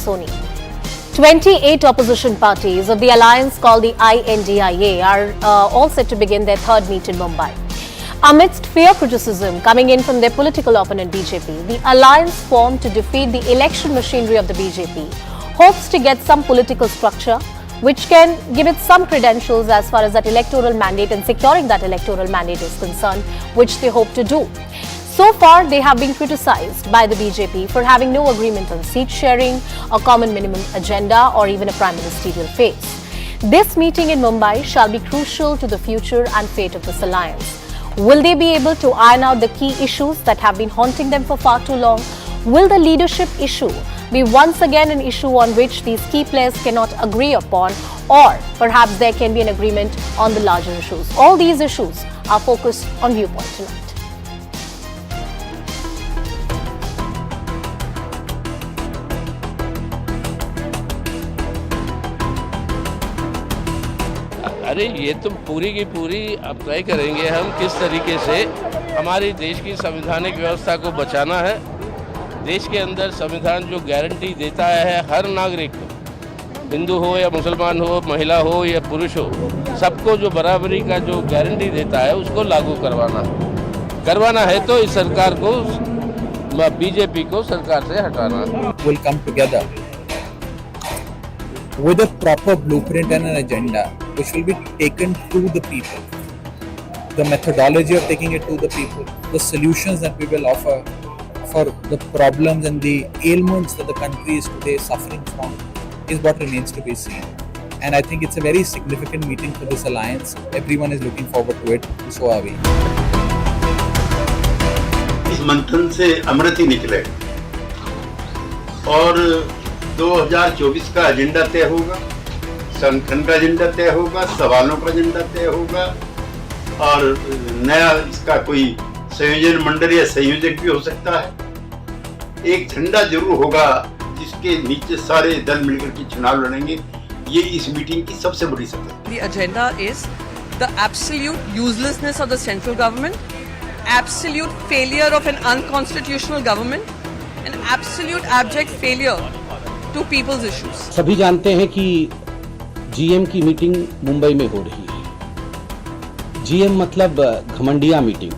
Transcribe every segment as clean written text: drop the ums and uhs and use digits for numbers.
Soni. 28 opposition parties of the alliance called the INDIA are all set to begin their third meet in Mumbai. Amidst fair criticism coming in from their political opponent BJP, the alliance formed to defeat the election machinery of the BJP hopes to get some political structure which can give it some credentials as far as that electoral mandate and securing that electoral mandate is concerned, which they hope to do. So far, they have been criticized by the BJP for having no agreement on seat sharing, a common minimum agenda, or even a prime ministerial face. This meeting in Mumbai shall be crucial to the future and fate of this alliance. Will they be able to iron out the key issues that have been haunting them for far too long? Will the leadership issue be once again an issue on which these key players cannot agree upon, or perhaps there can be an agreement on the larger issues? All these issues are focused on Viewpoint tonight. अरे ये तो पूरी की पूरी अब तय करेंगे हम किस तरीके से हमारे देश की संवैधानिक व्यवस्था को बचाना है। देश के अंदर संविधान जो गारंटी देता है हर नागरिक को, हिंदू हो या मुसलमान हो, महिला हो या पुरुष हो, सबको जो बराबरी का जो गारंटी देता है उसको लागू करवाना है तो इस सरकार को, बीजेपी को सरकार से हटाना। Will come together with a proper blueprint and an agenda which will be taken to the people. The methodology of taking it to the people, the solutions that we will offer for the problems and the ailments that the country is today suffering from is what remains to be seen. And I think it's a very significant meeting for this alliance. Everyone is looking forward to it, so are we. इस मंथन से अमृत ही निकले और 2024 का agenda तय होगा, संगठन का एजेंडा तय होगा, सवालों का एजेंडा तय होगा और नया इसका कोई संयोजन मंडल या संयोजक भी हो सकता है। एक झंडा जरूर होगा जिसके नीचे सारे दल मिलकर के चुनाव लड़ेंगे। ये इस मीटिंग की सबसे बड़ी सफलता। The agenda is the absolute uselessness of the central government, absolute failure of an unconstitutional government, and absolute abject failure to people's issues. सभी जानते हैं कि जीएम की मीटिंग मुंबई में हो रही है। जीएम मतलब घमंडिया मीटिंग,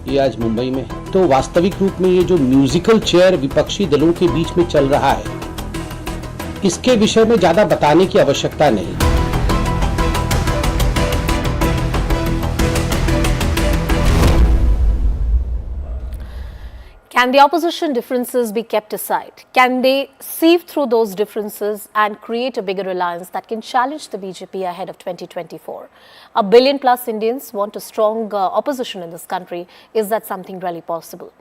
ये आज मुंबई में है। तो वास्तविक रूप में ये जो म्यूजिकल चेयर विपक्षी दलों के बीच में चल रहा है, इसके विषय में ज्यादा बताने की आवश्यकता नहीं। Can the opposition differences be kept aside? Can they sieve through those differences and create a bigger alliance that can challenge the BJP ahead of 2024? A billion plus Indians want a strong opposition in this country. Is that something really possible?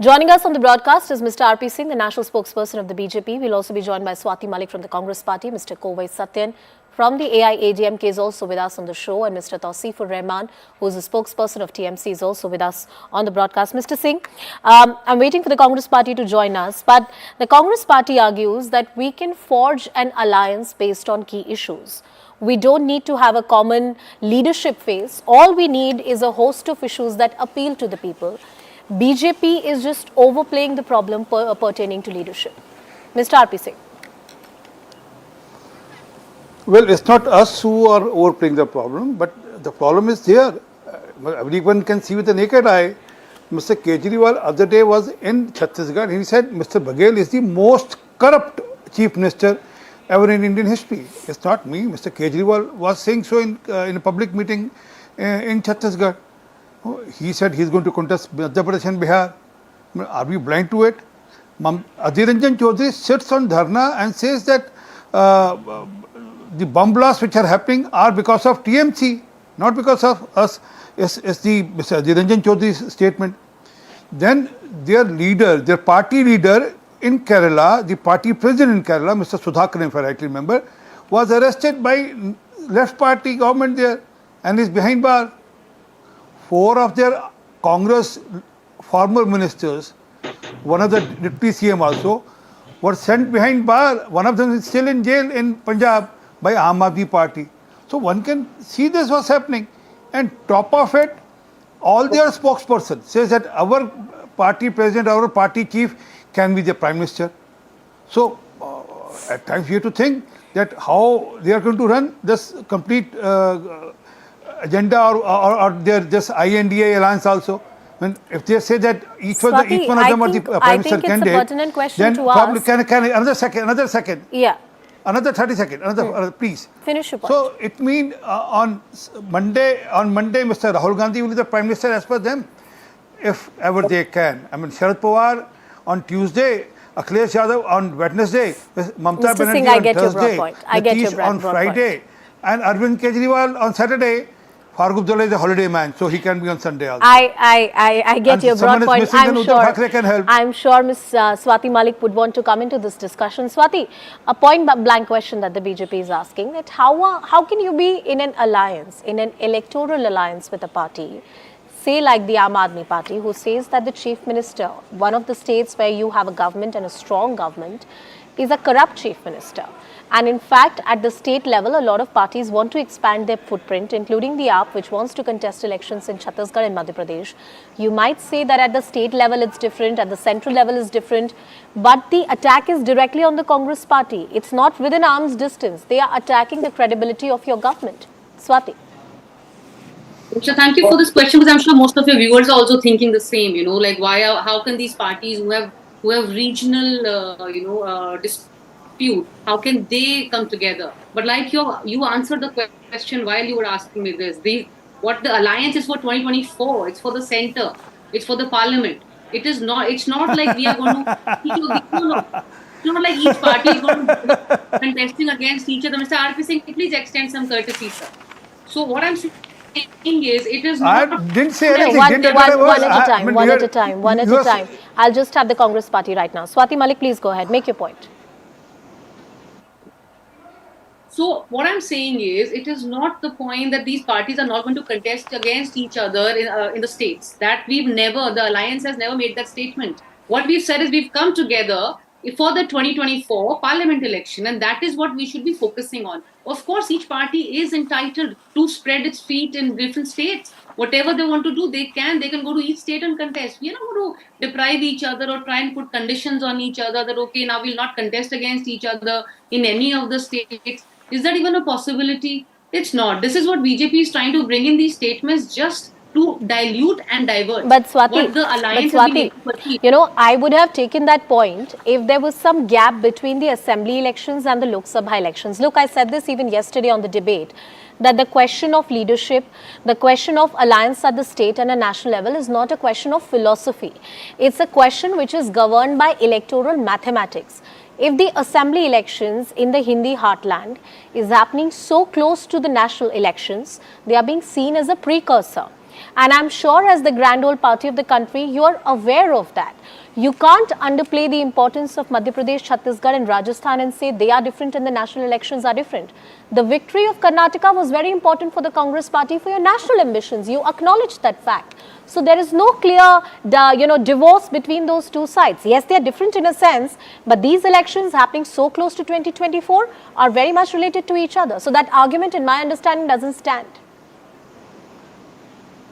Joining us on the broadcast is Mr. R.P. Singh, the national spokesperson of the BJP. We'll also be joined by Swati Malik from the Congress Party, Mr. Kovai Satyan from the AIADMK is also with us on the show, and Mr. Tausifur Rahman, who is the spokesperson of TMC, is also with us on the broadcast. Mr. Singh, I'm waiting for the Congress Party to join us, but the Congress Party argues that we can forge an alliance based on key issues. We don't need to have a common leadership phase. All we need is a host of issues that appeal to the people. BJP is just overplaying the problem pertaining to leadership. Mr. R.P. Singh. Well, it's not us who are overplaying the problem, but the problem is there. Everyone can see with the naked eye. Mr. Kejriwal other day was in Chhattisgarh and he said Mr. Baghel is the most corrupt chief minister ever in Indian history. It's not me. Mr. Kejriwal was saying so in a public meeting in Chhattisgarh. He said he's going to contest Madhya Pradesh and Bihar. Are we blind to it? Adhir Ranjan Chaudhary sits on dharna and says that the bomb blasts which are happening are because of TMC, not because of us, is the Mr. Adhir Ranjan Chaudhary's statement. Then their leader, their party leader in Kerala, the party president in Kerala, Mr. Sudhakaran, if I rightly remember, was arrested by left party government there and is behind bar. 4 of their Congress former ministers, one of the deputy CM also, were sent behind bar. One of them is still in jail in Punjab by Aam Aadmi Party. So one can see this was happening. And top of it, all their spokesperson says that our party president, our party chief can be the prime minister. So at times we have to think that how they are going to run this complete agenda or their this INDA alliance also. When if they say that each one of them are the prime minister candidate, it's a pertinent question then to probably ask. can another second. Yeah. Another 30 seconds, please. Finish your point. So it means on Monday, Mr. Rahul Gandhi will be the Prime Minister as per them, if ever they can. I mean, Sharad Pawar on Tuesday, Akhilesh Yadav on Wednesday, Mamata Mr. Singh, Banerjee I on get your broad Thursday, point. I get your Nitish broad on point. Friday, and Arvind Kejriwal on Saturday. Farooq Abdullah is a holiday man, so he can be on Sunday also. I get And your someone broad is point. missing, then Uddhav Thackeray can help. I'm sure Ms. Swati Malik would want to come into this discussion. Swati, a point blank question that the BJP is asking, that how can you be in an alliance, in an electoral alliance with a party, say like the Aam Aadmi Party, who says that the chief minister, one of the states where you have a government and a strong government, is a corrupt chief minister. And in fact, at the state level, a lot of parties want to expand their footprint, including the AAP, which wants to contest elections in Chhattisgarh and Madhya Pradesh. You might say that at the state level it's different, at the central level it's different, but the attack is directly on the Congress party. It's not within arm's distance. They are attacking the credibility of your government. Swati. So thank you for this question, because I'm sure most of your viewers are also thinking the same. You know, like how can these parties who have regional dispute, how can they come together? But like you answered the question while you were asking me this. What the alliance is for 2024. It's for the center. It's for the parliament. It's not like we are going to. It's not like each party is going to be contesting against each other. Mr. RP Singh, please extend some courtesy, sir. So what I'm saying is, it is not. I didn't say Okay, anything. one at a time. I'll just have the Congress party right now. Swati Malik, please go ahead. Make your point. So what I'm saying is, it is not the point that these parties are not going to contest against each other in the states. That the alliance has never made that statement. What we've said is we've come together for the 2024 parliament election, and that is what we should be focusing on. Of course, each party is entitled to spread its feet in different states. Whatever they want to do, they can go to each state and contest. We are not going to deprive each other or try and put conditions on each other that, okay, now we'll not contest against each other in any of the states. Is that even a possibility? It's not. This is what BJP is trying to bring in these statements, just to dilute and divert. But Swati, I would have taken that point if there was some gap between the assembly elections and the Lok Sabha elections. Look, I said this even yesterday on the debate, that the question of leadership, the question of alliance at the state and a national level is not a question of philosophy. It's a question which is governed by electoral mathematics. If the assembly elections in the Hindi heartland is happening so close to the national elections, they are being seen as a precursor. And I'm sure as the grand old party of the country, you are aware of that. You can't underplay the importance of Madhya Pradesh, Chhattisgarh and Rajasthan and say they are different and the national elections are different. The victory of Karnataka was very important for the Congress party for your national ambitions. You acknowledge that fact. So there is no clear, divorce between those two sides. Yes, they are different in a sense, but these elections happening so close to 2024 are very much related to each other. So that argument, in my understanding, doesn't stand.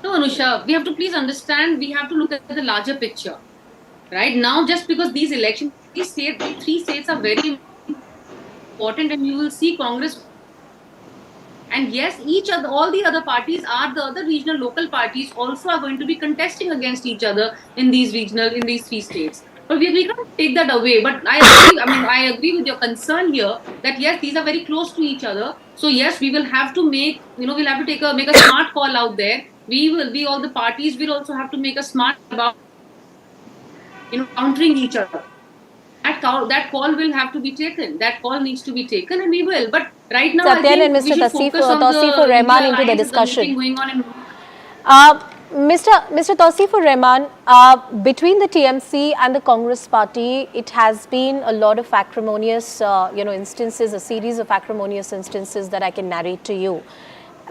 No, Anusha, we have to please understand, we have to look at the larger picture. Right now, just because these elections, these three states are very important, and you will see Congress. And yes, all the other parties are the other regional local parties also are going to be contesting against each other in these three states. But we can't take that away. But I agree with your concern here that yes, these are very close to each other. So yes, we will have to make a smart call out there. All the parties will also have to make a smart about countering each other. That call will have to be taken. That call needs to be taken, and we will. But right now, I think we should focus on the Rahman into the discussion. Going on in Mr. Tawseefur Rahman, between the TMC and the Congress party, it has been a lot of acrimonious, instances, a series of acrimonious instances that I can narrate to you.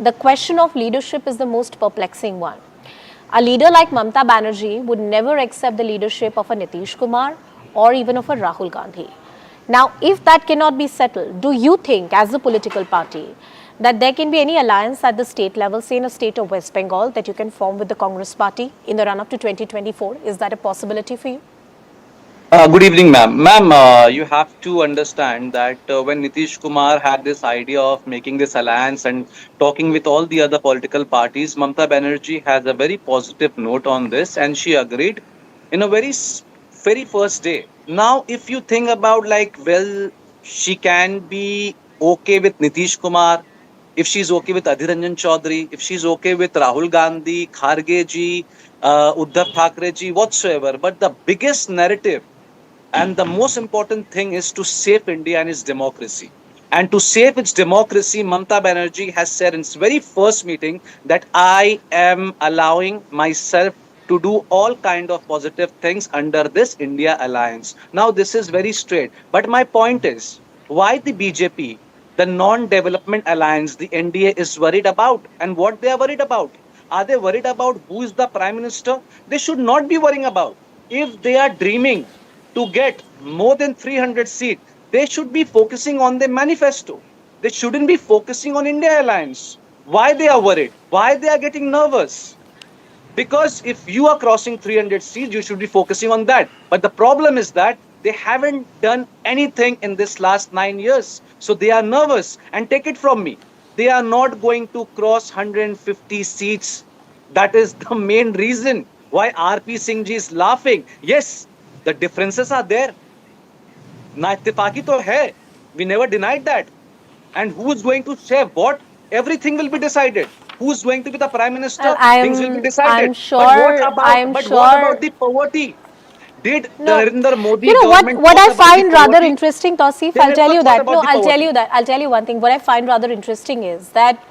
The question of leadership is the most perplexing one. A leader like Mamata Banerjee would never accept the leadership of a Nitish Kumar or even of a Rahul Gandhi. Now, if that cannot be settled, do you think, as a political party, that there can be any alliance at the state level, say in a state of West Bengal, that you can form with the Congress party in the run-up to 2024? Is that a possibility for you? Good evening, ma'am. Ma'am, you have to understand that when Nitish Kumar had this idea of making this alliance and talking with all the other political parties, Mamta Banerjee has a very positive note on this, and she agreed in a very first day. Now, if you think about like, well, she can be okay with Nitish Kumar, if she's okay with Adhir Ranjan Chaudhary, if she's okay with Rahul Gandhi, Kharge ji, Uddhav Thackeray ji, whatsoever. But the biggest narrative and the most important thing is to save India and its democracy. And to save its democracy, Mamta Banerjee has said in its very first meeting that I am allowing myself to do all kind of positive things under this India alliance. Now, this is very straight. But my point is, why the BJP, the non-development alliance, the NDA is worried about? And what they are worried about? Are they worried about who is the prime minister? They should not be worrying about. If they are dreaming to get more than 300 seats, they should be focusing on the manifesto. They shouldn't be focusing on India alliance. Why they are worried? Why they are getting nervous? Because if you are crossing 300 seats, you should be focusing on that. But the problem is that they haven't done anything in this last 9 years. So they are nervous. And take it from me, they are not going to cross 150 seats. That is the main reason why RP Singh ji is laughing. Yes, the differences are there. Na ittifaqi to hai. We never denied that. And who is going to share what? Everything will be decided. Who's going to be the prime minister? Things will be decided. I'm sure. What about the poverty? Did the No, Narendra Modi you know what? government What talk I about find the rather poverty? interesting, Tausif, They I'll tell never you thought that. about No, the I'll tell poverty. you that. I'll tell you one thing. What I find rather interesting is that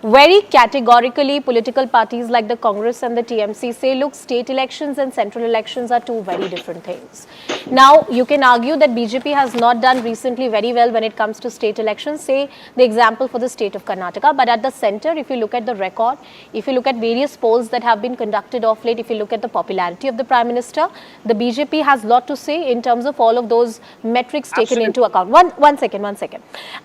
very categorically political parties like the Congress and the TMC say, look, state elections and central elections are two very different things. Now, you can argue that BJP has not done recently very well when it comes to state elections, say the example for the state of Karnataka. But at the center, if you look at the record, if you look at various polls that have been conducted of late, if you look at the popularity of the Prime Minister, the BJP has a lot to say in terms of all of those metrics taken into account. One second.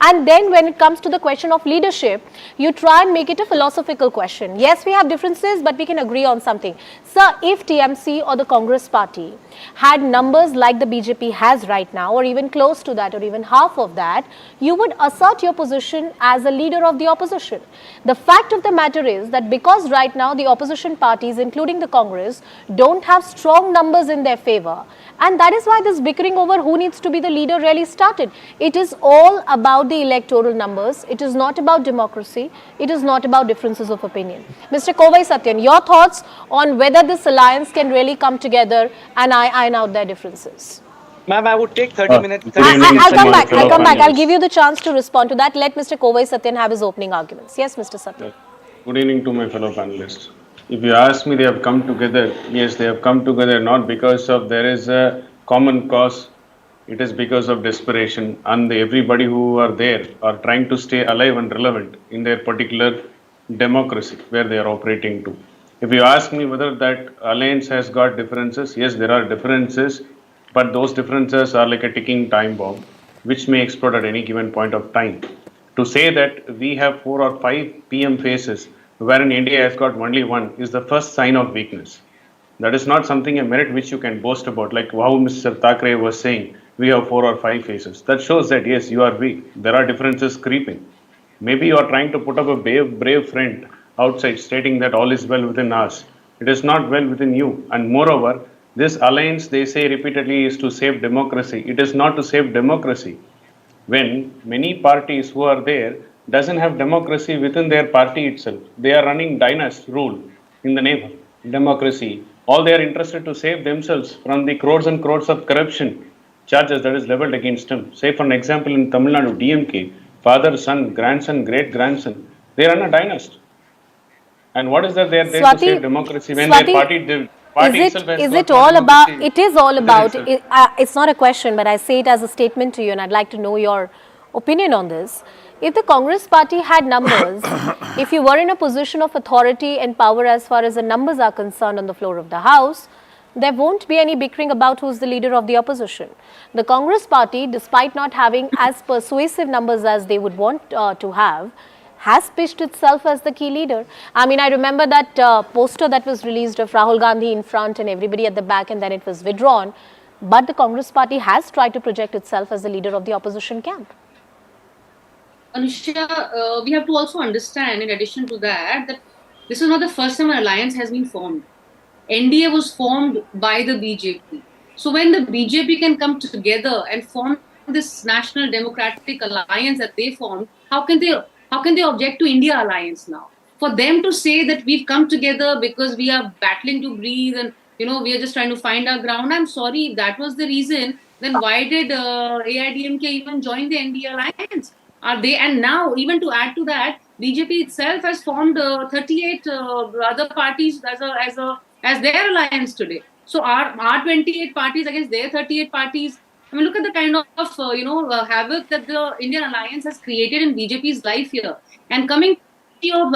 And then when it comes to the question of leadership, you try and make it a philosophical question. Yes, we have differences, but we can agree on something. Sir, if TMC or the Congress party had numbers like the BJP has right now, or even close to that, or even half of that, you would assert your position as a leader of the opposition. The fact of the matter is that because right now the opposition parties, including the Congress, don't have strong numbers in their favor, and that is why this bickering over who needs to be the leader really started. It is all about the electoral numbers. It is not about democracy. It is not about differences of opinion. Mr. Kovai Satyan, your thoughts on whether this alliance can really come together and iron out their differences? Ma'am, I would take 30 minutes. Good evening I'll to come my back. fellow I'll give panelists. you the chance to respond to that. Let Mr. Kovai Satyan have his opening arguments. Yes, Mr. Satyan. Good evening to my fellow panelists. If you ask me, they have come together. Yes, they have come together not because of there is a common cause. It is because of desperation, and everybody who are there are trying to stay alive and relevant in their particular democracy where they are operating to. If you ask me whether that alliance has got differences, yes, there are differences, but those differences are like a ticking time bomb, which may explode at any given point of time. To say that we have 4 or 5 PM faces, wherein India has got only one, is the first sign of weakness. That is not something a merit which you can boast about, like how Mr. Thackeray was saying, we have 4 or 5 faces. That shows that yes, you are weak. There are differences creeping. Maybe you are trying to put up a brave friend outside stating that all is well within us. It is not well within you. And moreover, this alliance, they say repeatedly, is to save democracy. It is not to save democracy. When many parties who are there doesn't have democracy within their party itself, they are running dynasty rule in the name of democracy. All they are interested to save themselves from the crores and crores of corruption charges that is leveled against them. Say for an example in Tamil Nadu, DMK, father, son, grandson, great grandson, they run a dynasty. And what is that they are there to save democracy when their party itself has Is got it no all about, democracy it is all within about, itself. it's not a question, but I say it as a statement to you and I'd like to know your opinion on this. If the Congress party had numbers, if you were in a position of authority and power as far as the numbers are concerned on the floor of the House, there won't be any bickering about who's the leader of the opposition. The Congress party, despite not having as persuasive numbers as they would want to have, has pitched itself as the key leader. I mean, I remember that poster that was released of Rahul Gandhi in front and everybody at the back, and then it was withdrawn. but the Congress party has tried to project itself as the leader of the opposition camp. Anusha, we have to also understand, in addition to that, that this is not the first time an alliance has been formed. NDA was formed by the BJP. So when the BJP can come together and form this National Democratic Alliance that they formed, how can they object to India alliance now? For them to say that we've come together because we are battling to breathe and we are just trying to find our ground. I'm sorry, if that was the reason, then why did AIDMK even join the NDA alliance? Are they? And now, even to add to that, BJP itself has formed 38 other parties as their alliance today. So our 28 parties against their 38 parties. I mean, look at the kind of havoc that the Indian alliance has created in BJP's life here. And coming to your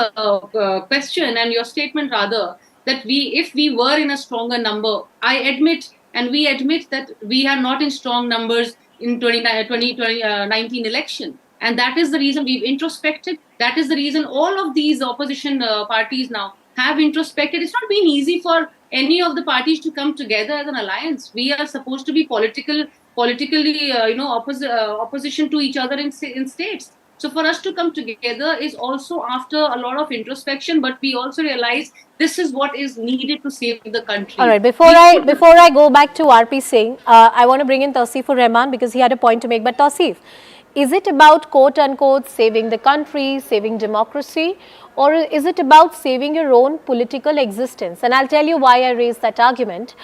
question and your statement rather, that if we were in a stronger number, I admit and we admit that we are not in strong numbers in 2019 election. And that is the reason we've introspected. That is the reason all of these opposition parties now have introspected. It's not been easy for any of the parties to come together as an alliance. We are supposed to be politically, opposition to each other in states. So for us to come together is also after a lot of introspection, but we also realize this is what is needed to save the country. All right, before I go back to RP Singh, I want to bring in Tausifur Rahman because he had a point to make. But Tausif, is it about quote unquote saving the country, saving democracy, or is it about saving your own political existence? And I'll tell you why I raised that argument.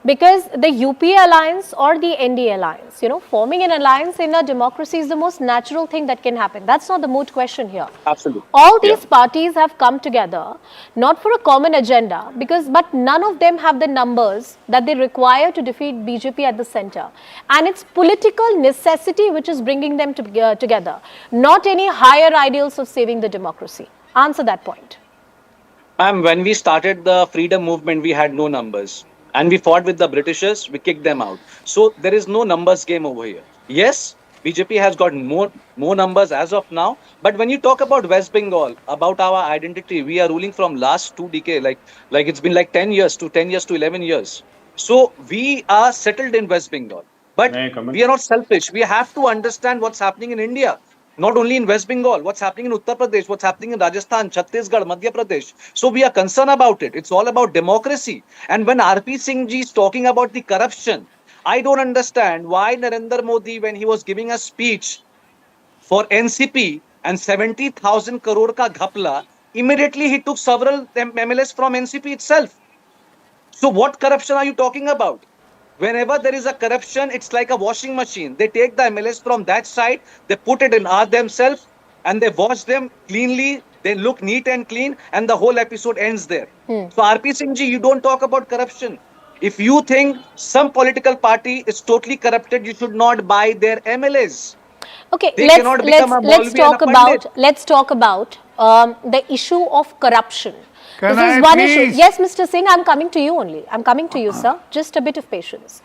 Because the UPA alliance or the NDA alliance, forming an alliance in a democracy is the most natural thing that can happen. That's not the moot question here. Absolutely. All these parties have come together, not for a common agenda, but none of them have the numbers that they require to defeat BJP at the center. And it's political necessity which is bringing them together, not any higher ideals of saving the democracy. Answer that point. Ma'am, when we started the freedom movement, we had no numbers. And we fought with the Britishers, we kicked them out. So there is no numbers game over here. Yes, BJP has got more numbers as of now. But when you talk about West Bengal, about our identity, we are ruling from last 2 decades, like it's been like 10 years to 11 years. So we are settled in West Bengal. But we are not selfish. We have to understand what's happening in India. Not only in West Bengal, what's happening in Uttar Pradesh, what's happening in Rajasthan, Chhattisgarh, Madhya Pradesh. So we are concerned about it. It's all about democracy. And when RP Singh ji is talking about the corruption, I don't understand why Narendra Modi, when he was giving a speech for NCP and 70,000 crore ka ghapla, immediately he took several MLAs from NCP itself. So what corruption are you talking about? Whenever there is a corruption, it's like a washing machine. They take the MLAs from that side, they put it in themselves, and they wash them cleanly. They look neat and clean, and the whole episode ends there. So RP Singh ji, you don't talk about corruption. If you think some political party is totally corrupted, you should not buy their MLAs. Okay, let's talk about the issue of corruption. Can this I is one please? issue. Yes, Mr. Singh, I'm coming to you only. I'm coming to you, sir. Just a bit of patience.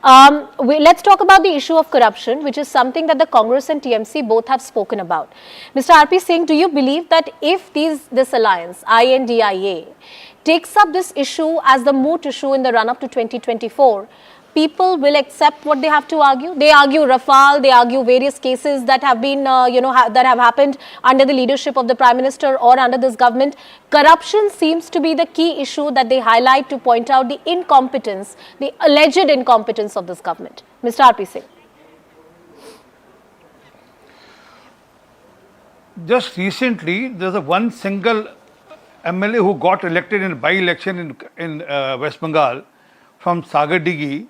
Let's talk about the issue of corruption, which is something that the Congress and TMC both have spoken about. Mr. RP Singh, do you believe that if this alliance, INDIA, takes up this issue as the moot issue in the run-up to 2024, people will accept what they have to argue? They argue Rafale, they argue various cases that have been, that have happened under the leadership of the Prime Minister or under this government. Corruption seems to be the key issue that they highlight to point out the incompetence, the alleged incompetence of this government. Mr. RP Singh. Just recently, there's one single MLA who got elected in a by-election in West Bengal from Sagardighi.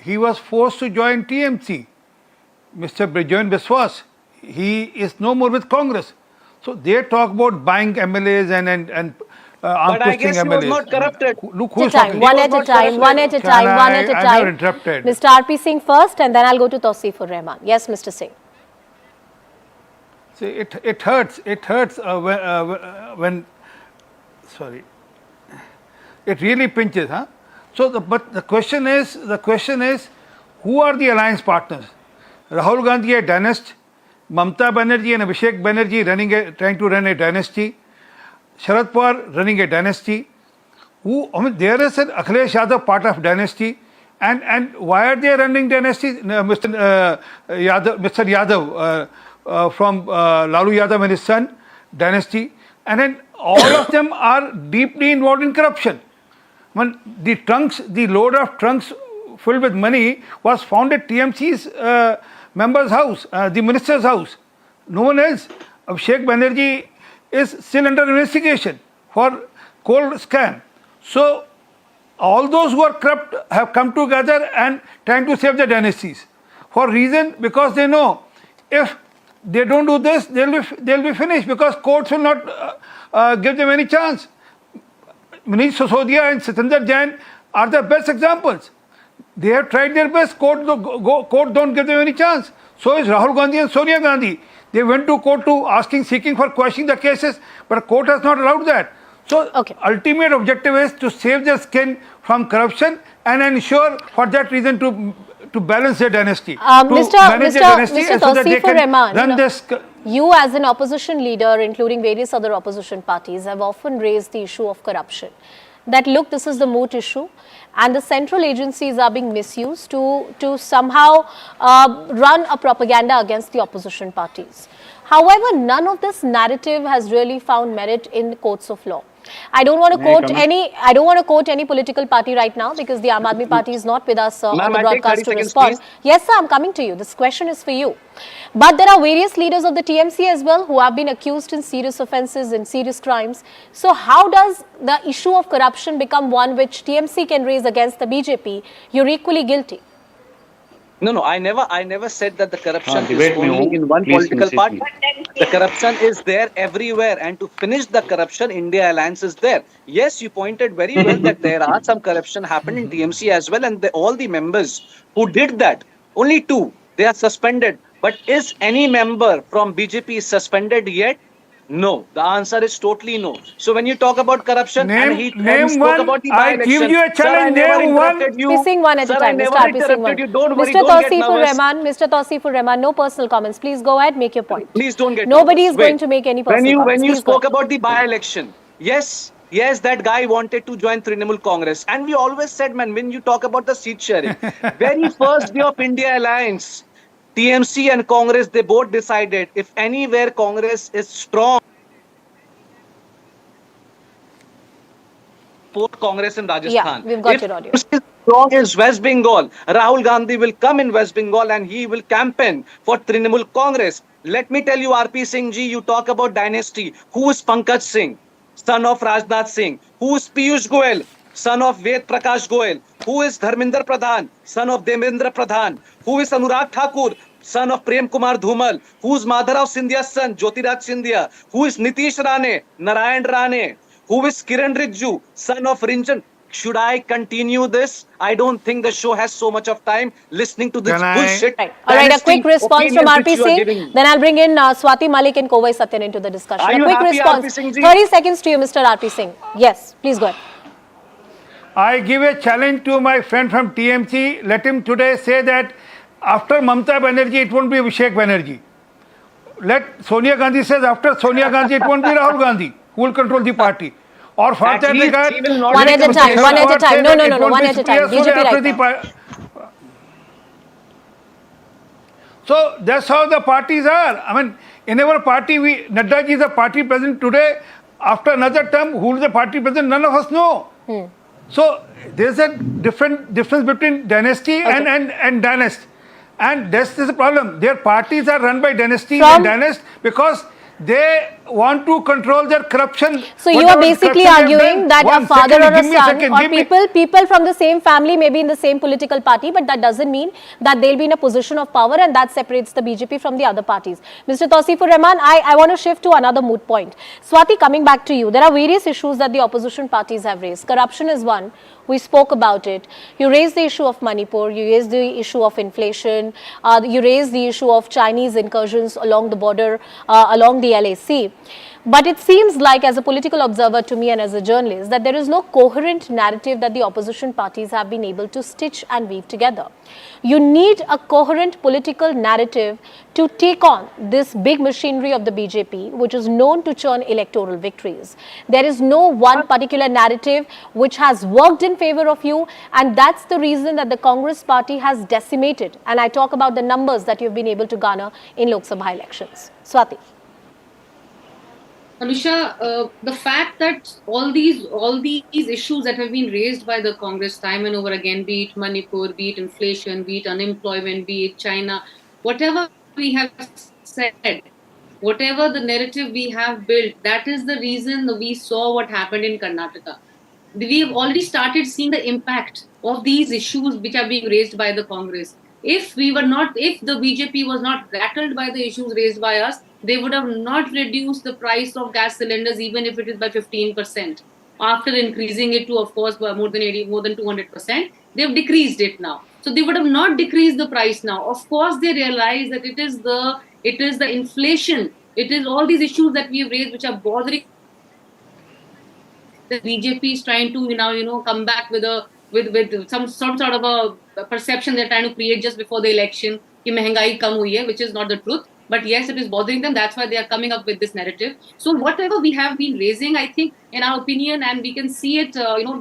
He was forced to join TMC. Mr. Brijan Biswas, he is no more with Congress. So they talk about buying MLAs and but I guess he was not corrupted. Look who's talking. One at a time. I never interrupted. Mr. RP Singh first, and then I'll go to Tausifur Rahman. Yes, Mr. Singh. See, it hurts. It hurts when sorry. It really pinches, huh? So, but the question is, who are the alliance partners? Rahul Gandhi, a dynasty. Mamata Banerjee and Abhishek Banerjee trying to run a dynasty. Sharad Pawar running a dynasty. There is an Akhilesh Yadav part of dynasty. And why are they running dynasties? Mr. Yadav from Lalu Yadav and his son, dynasty. And then all of them are deeply involved in corruption. When the load of trunks filled with money was found at TMC's member's house, the minister's house. No one else. Abhishek Banerjee is still under investigation for coal scam. So all those who are corrupt have come together and trying to save the dynasties for reason because they know if they don't do this, they'll be finished because courts will not give them any chance. Manish Sisodia and Satinder Jain are the best examples. They have tried their best. Court don't give them any chance. So is Rahul Gandhi and Sonia Gandhi. They went to court seeking for quashing the cases, but court has not allowed that. So ultimate objective is to save their skin from corruption and ensure for that reason to balance their dynasty. Mr. Tawseefur Rahman, you as an opposition leader, including various other opposition parties, have often raised the issue of corruption. That look, this is the moot issue and the central agencies are being misused to somehow run a propaganda against the opposition parties. However, none of this narrative has really found merit in the courts of law. I don't want to quote any political party right now because the Aam Aadmi Party is not with us on the broadcast to respond. Please. Yes, sir, I'm coming to you. This question is for you. But there are various leaders of the TMC as well who have been accused in serious offences and serious crimes. So how does the issue of corruption become one which TMC can raise against the BJP? You're equally guilty. No, I never said that the corruption is only in one political party. The corruption is there everywhere, and to finish the corruption, India Alliance is there. Yes, you pointed very well that there are some corruption happened in TMC as well, and all the members who did that, only 2, they are suspended. But is any member from BJP suspended yet? No. The answer is totally no. So when you talk about corruption and he spoke about the by-election, I give you a challenge. Name one. Speaking one at a time. Mr. Tawseefur Rahman, no personal comments. Please go ahead, make your point. Please don't get Nobody is going to make any personal comments. When you spoke about the by-election, yes, that guy wanted to join Trinamool Congress. And we always said, man, when you talk about the seat sharing, very first day of India Alliance, TMC and Congress, they both decided if anywhere Congress is strong, Congress in Rajasthan. Yeah, we've got your audio. If strong is West Bengal, Rahul Gandhi will come in West Bengal and he will campaign for Trinamool Congress. Let me tell you, RP Singh ji, you talk about dynasty. Who is Pankaj Singh, son of Rajnath Singh? Who is Piyush Goyal, son of Ved Prakash Goyal? Who is Dharmendra Pradhan, son of Demendra Pradhan? Who is Anurag Thakur, son of Prem Kumar Dhumal? Who is Madharav Scindia's son, Jyotiraj Scindia? Who is Nitish Rane, Narayan Rane? Who is Kiran Rijju, son of Rinjan? Should I continue this? I don't think the show has so much of time listening to this bullshit. Right. All right, a quick response from RP Singh. Then I'll bring in Swati Malik and Kovai Satyan into the discussion. A quick response. 30 seconds to you, Mr. RP Singh. Yes, please go ahead. I give a challenge to my friend from TMC. Let him today say that after Mamata Banerjee, it won't be Abhishek Banerjee. Let Sonia Gandhi says after Sonia Gandhi, it won't be Rahul Gandhi who will control the party. Or for that regard, one at a time. No, one at a time. BJP right now. So that's how the parties are. I mean, in our party, Nadda ji is the party president today. After another term, who is the party president? None of us know. So there's a difference between dynasty and dynast. And that's the problem. Their parties are run by dynasty and dynast because they want to control their corruption. So you are basically arguing that a father or a son or people from the same family may be in the same political party, but that doesn't mean that they'll be in a position of power, and that separates the BJP from the other parties. Mr. Tawseefur Rahman, I want to shift to another moot point. Swati, coming back to you, there are various issues that the opposition parties have raised. Corruption is one. We spoke about it. You raised the issue of Manipur. You raised the issue of inflation. You raised the issue of Chinese incursions along the border, along the LAC. But it seems like, as a political observer to me and as a journalist, that there is no coherent narrative that the opposition parties have been able to stitch and weave together. You need a coherent political narrative to take on this big machinery of the BJP, which is known to churn electoral victories. There is no one particular narrative which has worked in favor of you, and that's the reason that the Congress party has decimated. And I talk about the numbers that you've been able to garner in Lok Sabha elections. Swati. Anusha, the fact that all these issues that have been raised by the Congress time and over again, be it Manipur, be it inflation, be it unemployment, be it China, whatever we have said, whatever the narrative we have built, that is the reason we saw what happened in Karnataka. We have already started seeing the impact of these issues which are being raised by the Congress. If the BJP was not rattled by the issues raised by us, they would have not reduced the price of gas cylinders, even if it is by 15%. After increasing it to, of course, more than 200%, they have decreased it now. So they would have not decreased the price now. Of course, they realize that it is the inflation, it is all these issues that we have raised which are bothering. The BJP is trying to now come back with some sort of a perception they're trying to create just before the election, कि महंगाई कम हुई है, which is not the truth. But yes, it is bothering them. That's why they are coming up with this narrative. So whatever we have been raising, I think, in our opinion, and we can see it,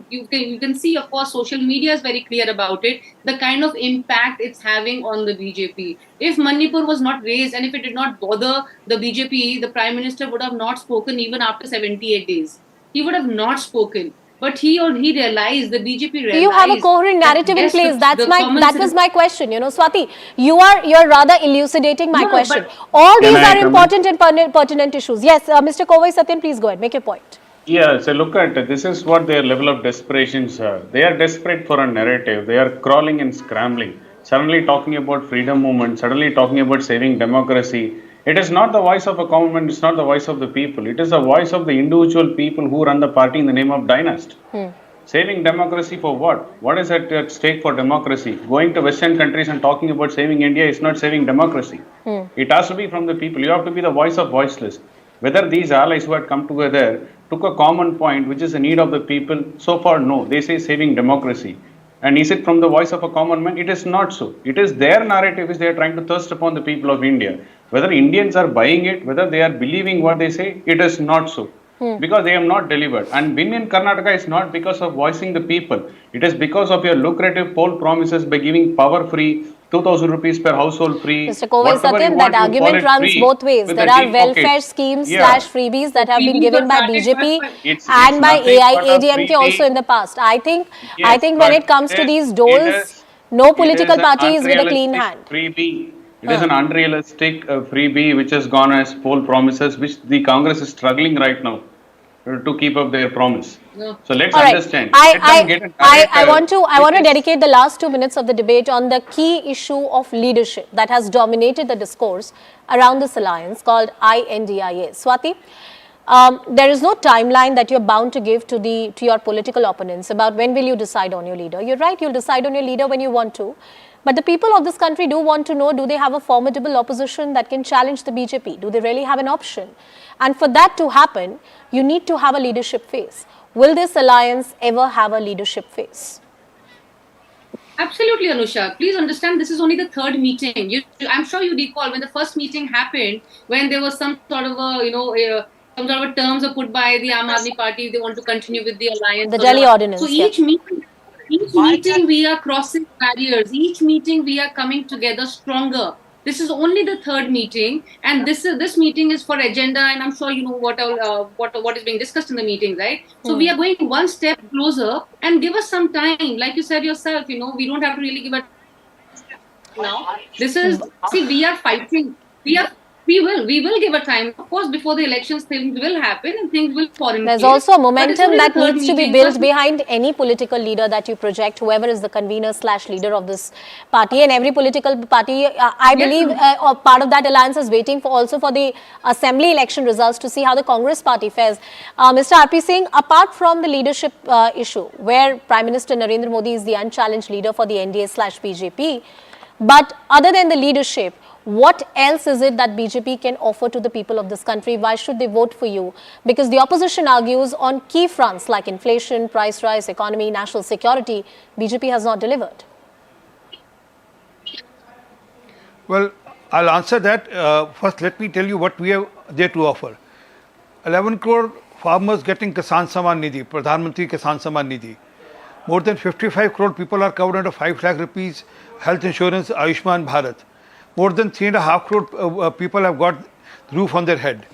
you can see, of course, social media is very clear about it, the kind of impact it's having on the BJP. If Manipur was not raised and if it did not bother the BJP, the Prime Minister would have not spoken even after 78 days. He would have not spoken. But he realized, the BJP realized. You have a coherent narrative in place. That was my question. Swati, you're rather elucidating my question. All these are important and pertinent issues. Yes, Mr. Kovai Satyan, please go ahead. Make your point. Yeah, so look at this is what their level of desperation is. They are desperate for a narrative. They are crawling and scrambling. Suddenly talking about freedom movement, suddenly talking about saving democracy. It is not the voice of a common man, it's not the voice of the people. It is the voice of the individual people who run the party in the name of dynasty. Saving democracy for what? What is at stake for democracy? Going to Western countries and talking about saving India is not saving democracy. It has to be from the people. You have to be the voice of voiceless. Whether these allies who had come together took a common point, which is the need of the people, so far no. They say saving democracy. And is it from the voice of a common man? It is not so. It is their narrative which they are trying to thrust upon the people of India. Whether Indians are buying it, whether they are believing what they say, it is not so. Because they have not delivered. And win in Karnataka is not because of voicing the people. It is because of your lucrative poll promises by giving power free, 2,000 rupees per household free. Mr. Kovai Satyan, that argument runs both ways. There are welfare schemes / freebies that have been given by BJP and by AIADMK also in the past. I think when it comes to these doles, no political party is with a clean hand. Freebie. It is an unrealistic freebie which has gone as poll promises, which the Congress is struggling right now to keep up their promise. So let's understand. I want to dedicate the last 2 minutes of the debate on the key issue of leadership that has dominated the discourse around this alliance called INDIA. Swati, there is no timeline that you're bound to give to your political opponents about when will you decide on your leader. You're right, you'll decide on your leader when you want to. But the people of this country do want to know, do they have a formidable opposition that can challenge the BJP? Do they really have an option? And for that to happen, you need to have a leadership face. Will this alliance ever have a leadership face? Absolutely, Anusha. Please understand, this is only the third meeting. I'm sure you recall when the first meeting happened, when there was some sort of some sort of terms are put by the Aam Aadmi Party, they want to continue with the alliance. The Delhi ordinance. So each meeting we are crossing barriers. Each meeting we are coming together stronger. This is only the third meeting, and this meeting is for agenda, and I'm sure you know what is being discussed in the meeting, right? So we are going one step closer, and give us some time. Like you said yourself, we don't have to really give it now. We are fighting. We will give a time. Of course, before the elections, things will happen and things will fall in place. There's also a momentum that needs to be built behind any political leader that you project, whoever is the convener / leader of this party. And every political party, I believe, part of that alliance is waiting for the assembly election results to see how the Congress party fares. Mr. R.P. Singh, apart from the leadership issue, where Prime Minister Narendra Modi is the unchallenged leader for the NDA / BJP, but other than the leadership, What else is it that BJP can offer to the people of this country? Why should they vote for you? Because the opposition argues on key fronts like inflation, price rise, economy, national security, BJP has not delivered. Well, I'll answer that. First, let me tell you what we have there to offer. 11 crore farmers getting Kisan Samman Nidhi, Pradhan Mantri Kisan Samman Nidhi. More than 55 crore people are covered under 5 lakh rupees health insurance, Ayushman Bharat. More than 3.5 crore people have got roof on their head.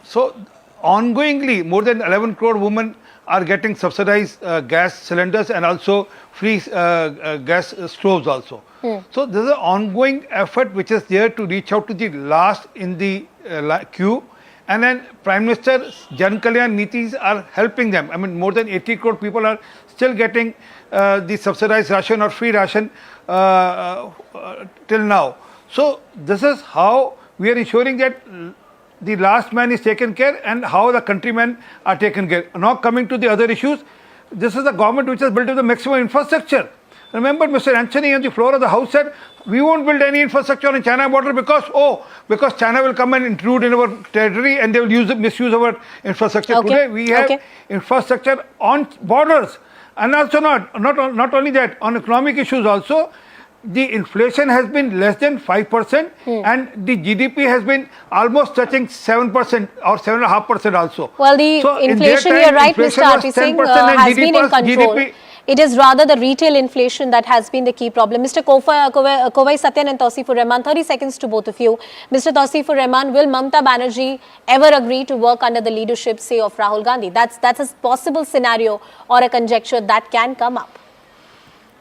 So, ongoingly, more than 11 crore women are getting subsidized gas cylinders and also free gas stoves also. So, there is an ongoing effort which is there to reach out to the last in the queue. And then Prime Minister's Jan Kalyan Nitis are helping them. I mean, more than 80 crore people are still getting the subsidized ration or free ration till now. So, this is how we are ensuring that the last man is taken care and how the countrymen are taken care. Now, coming to the other issues, this is a government which has built up the maximum infrastructure. Remember, Mr. Anthony on the floor of the House said, we won't build any infrastructure on China border because China will come and intrude in our territory and they will misuse our infrastructure. Okay. Today, we have infrastructure on borders. And also not only that, on economic issues also, the inflation has been less than 5% and the GDP has been almost touching 7% or 7.5% also. Well, the inflation, you're right, Mr. RP Singh, has been in control. GDP. It is rather the retail inflation that has been the key problem. Mr. Kovai Satyan and Tausifur Rahman, 30 seconds to both of you. Mr. Tausifur Rahman, will Mamata Banerjee ever agree to work under the leadership, say, of Rahul Gandhi? That's a possible scenario or a conjecture that can come up.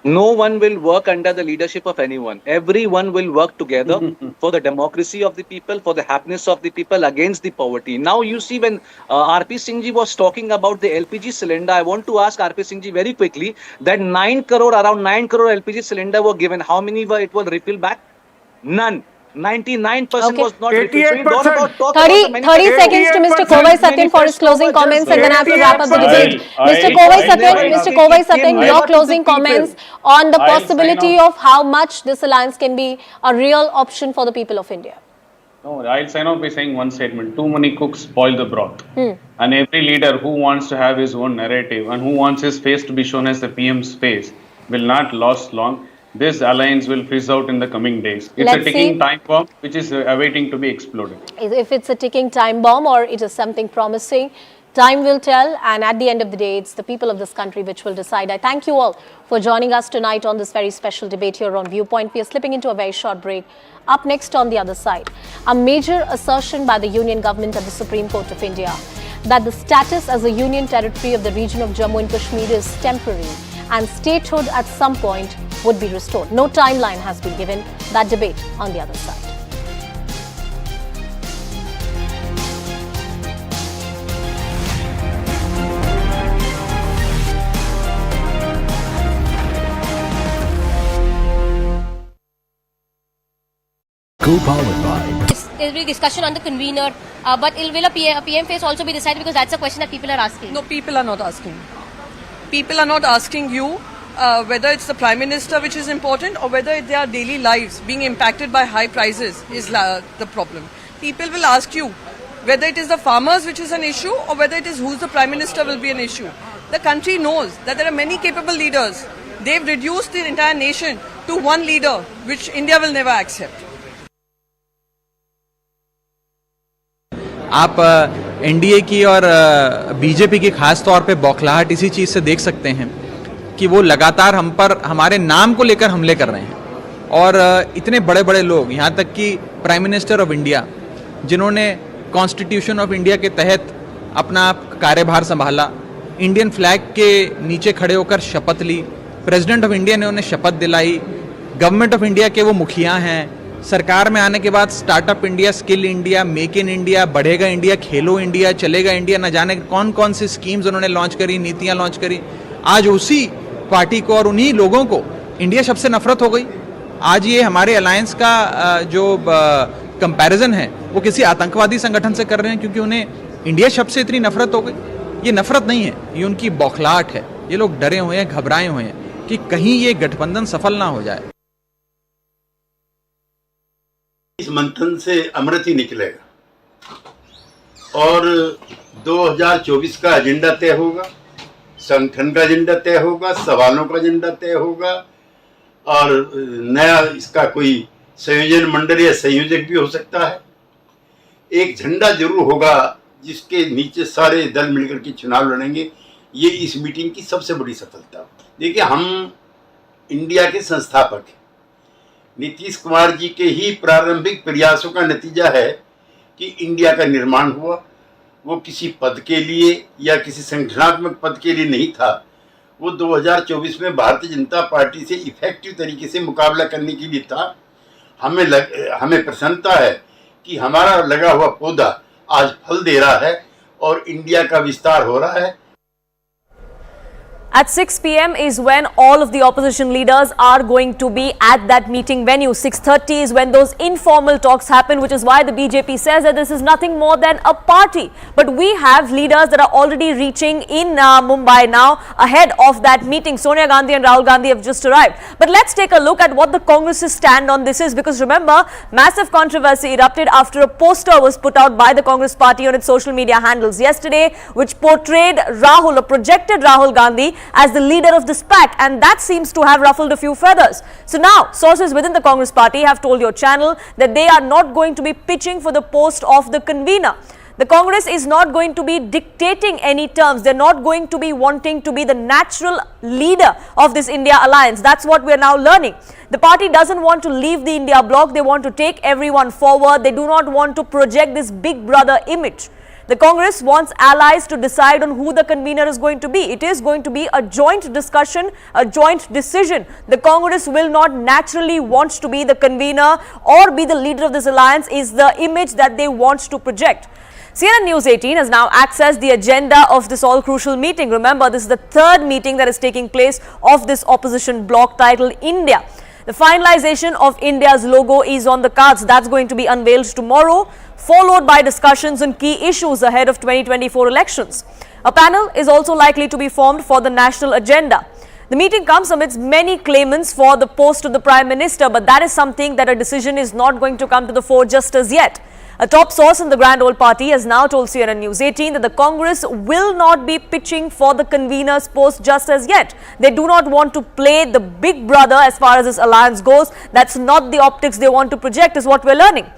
No one will work under the leadership of anyone. Everyone will work together for the democracy of the people, for the happiness of the people, against the poverty. Now you see, when RP Singh ji was talking about the LPG cylinder, I want to ask RP Singh ji very quickly that around 9 crore LPG cylinder were given. How many were it was refilled back? None. 99% was not refilled. 30 seconds to Mr. Kovai Satyan for his closing comments and then I have to wrap up the debate. Mr. Kovai Satyan, your closing comments on the possibility of how much this alliance can be a real option for the people of India. No, I'll sign off by saying one statement. Too many cooks spoil the broth. And every leader who wants to have his own narrative and who wants his face to be shown as the PM's face will not last long. This alliance will fizz out in the coming days. It's a ticking time bomb which is awaiting to be exploded. If it's a ticking time bomb or it is something promising, time will tell, and at the end of the day, it's the people of this country which will decide. I thank you all for joining us tonight on this very special debate here on Viewpoint. We are slipping into a very short break. Up next on the other side, a major assertion by the Union Government at the Supreme Court of India that the status as a Union territory of the region of Jammu and Kashmir is temporary and statehood at some point would be restored. No timeline has been given. That debate on the other side. Co-powered by. There will be discussion on the convener, but will a PM face also be decided, because that's a question that people are asking? No, people are not asking. People are not asking you whether it's the Prime Minister which is important or whether their daily lives being impacted by high prices is the problem. People will ask you whether it is the farmers which is an issue or whether it is who's the Prime Minister will be an issue. The country knows that there are many capable leaders. They've reduced the entire nation to one leader, which India will never accept. आप NDA की और BJP की खास तौर पे बौखलाहट इसी चीज़ से देख सकते हैं कि वो लगातार हम पर हमारे नाम को लेकर हमले कर रहे हैं, और इतने बड़े बड़े लोग, यहाँ तक कि प्राइम मिनिस्टर ऑफ इंडिया जिन्होंने कॉन्स्टिट्यूशन ऑफ इंडिया के तहत अपना कार्यभार संभाला, इंडियन फ्लैग के नीचे खड़े होकर शपथ ली, प्रेसिडेंट ऑफ इंडिया ने उन्हें शपथ दिलाई, गवर्नमेंट ऑफ इंडिया के वो मुखिया हैं, सरकार में आने के बाद startup India, skill India, make in India, बढ़ेगा इंडिया, खेलो इंडिया, चलेगा इंडिया, न जाने कौन कौन सी स्कीम्स उन्होंने लॉन्च करी, नीतियां लॉन्च करी। आज उसी पार्टी को और उन्हीं लोगों को इंडिया शब्द से नफरत हो गई। आज ये हमारे अलायंस का जो कंपैरिजन है वो किसी आतंकवादी संगठन से कर रहे हैं, क्योंकि उन्हें इंडिया शब्द से इतनी नफरत हो गई। ये नफरत नहीं है, ये उनकी बौखलाहट है। ये लोग डरे हुए हैं, घबराए हुए हैं कि कहीं ये गठबंधन सफल ना हो जाए। इस मंथन से अमृत ही निकलेगा और 2024 का एजेंडा तय होगा, संगठन का एजेंडा तय होगा, सवालों का एजेंडा तय होगा और नया इसका कोई संयोजन मंडल या संयोजक भी हो सकता है। एक झंडा जरूर होगा जिसके नीचे सारे दल मिलकर के चुनाव लड़ेंगे। ये इस मीटिंग की सबसे बड़ी सफलता। देखिए, हम इंडिया के संस्थापक हैं। नीतीश कुमार जी के ही प्रारंभिक प्रयासों का नतीजा है कि इंडिया का निर्माण हुआ। वो किसी पद के लिए या किसी संगठनात्मक पद के लिए नहीं था, वो 2024 में भारतीय जनता पार्टी से इफेक्टिव तरीके से मुकाबला करने के लिए था। हमें प्रसन्नता है कि हमारा लगा हुआ पौधा आज फल दे रहा है और इंडिया का विस्तार हो रहा है। At 6 p.m. is when all of the opposition leaders are going to be at that meeting venue. 6:30 is when those informal talks happen, which is why the BJP says that this is nothing more than a party. But we have leaders that are already reaching in Mumbai now ahead of that meeting. Sonia Gandhi and Rahul Gandhi have just arrived. But let's take a look at what the Congress's stand on this is, because remember, massive controversy erupted after a poster was put out by the Congress party on its social media handles yesterday, which portrayed Rahul, or projected Rahul Gandhi as the leader of this pack, and that seems to have ruffled a few feathers. So now, sources within the Congress party have told your channel that they are not going to be pitching for the post of the convener. The Congress is not going to be dictating any terms. They're not going to be wanting to be the natural leader of this India alliance. That's what we're now learning. The party doesn't want to leave the India bloc. They want to take everyone forward. They do not want to project this big brother image. The Congress wants allies to decide on who the convener is going to be. It is going to be a joint discussion, a joint decision. The Congress will not naturally want to be the convener or be the leader of this alliance, is the image that they want to project. CNN News 18 has now accessed the agenda of this all-crucial meeting. Remember, this is the third meeting that is taking place of this opposition bloc titled India. The finalization of India's logo is on the cards. That's going to be unveiled tomorrow, followed by discussions on key issues ahead of 2024 elections. A panel is also likely to be formed for the national agenda. The meeting comes amidst many claimants for the post of the Prime Minister, but that is something that a decision is not going to come to the fore just as yet. A top source in the Grand Old Party has now told CNN News 18 that the Congress will not be pitching for the convener's post just as yet. They do not want to play the big brother as far as this alliance goes. That's not the optics they want to project, is what we're learning.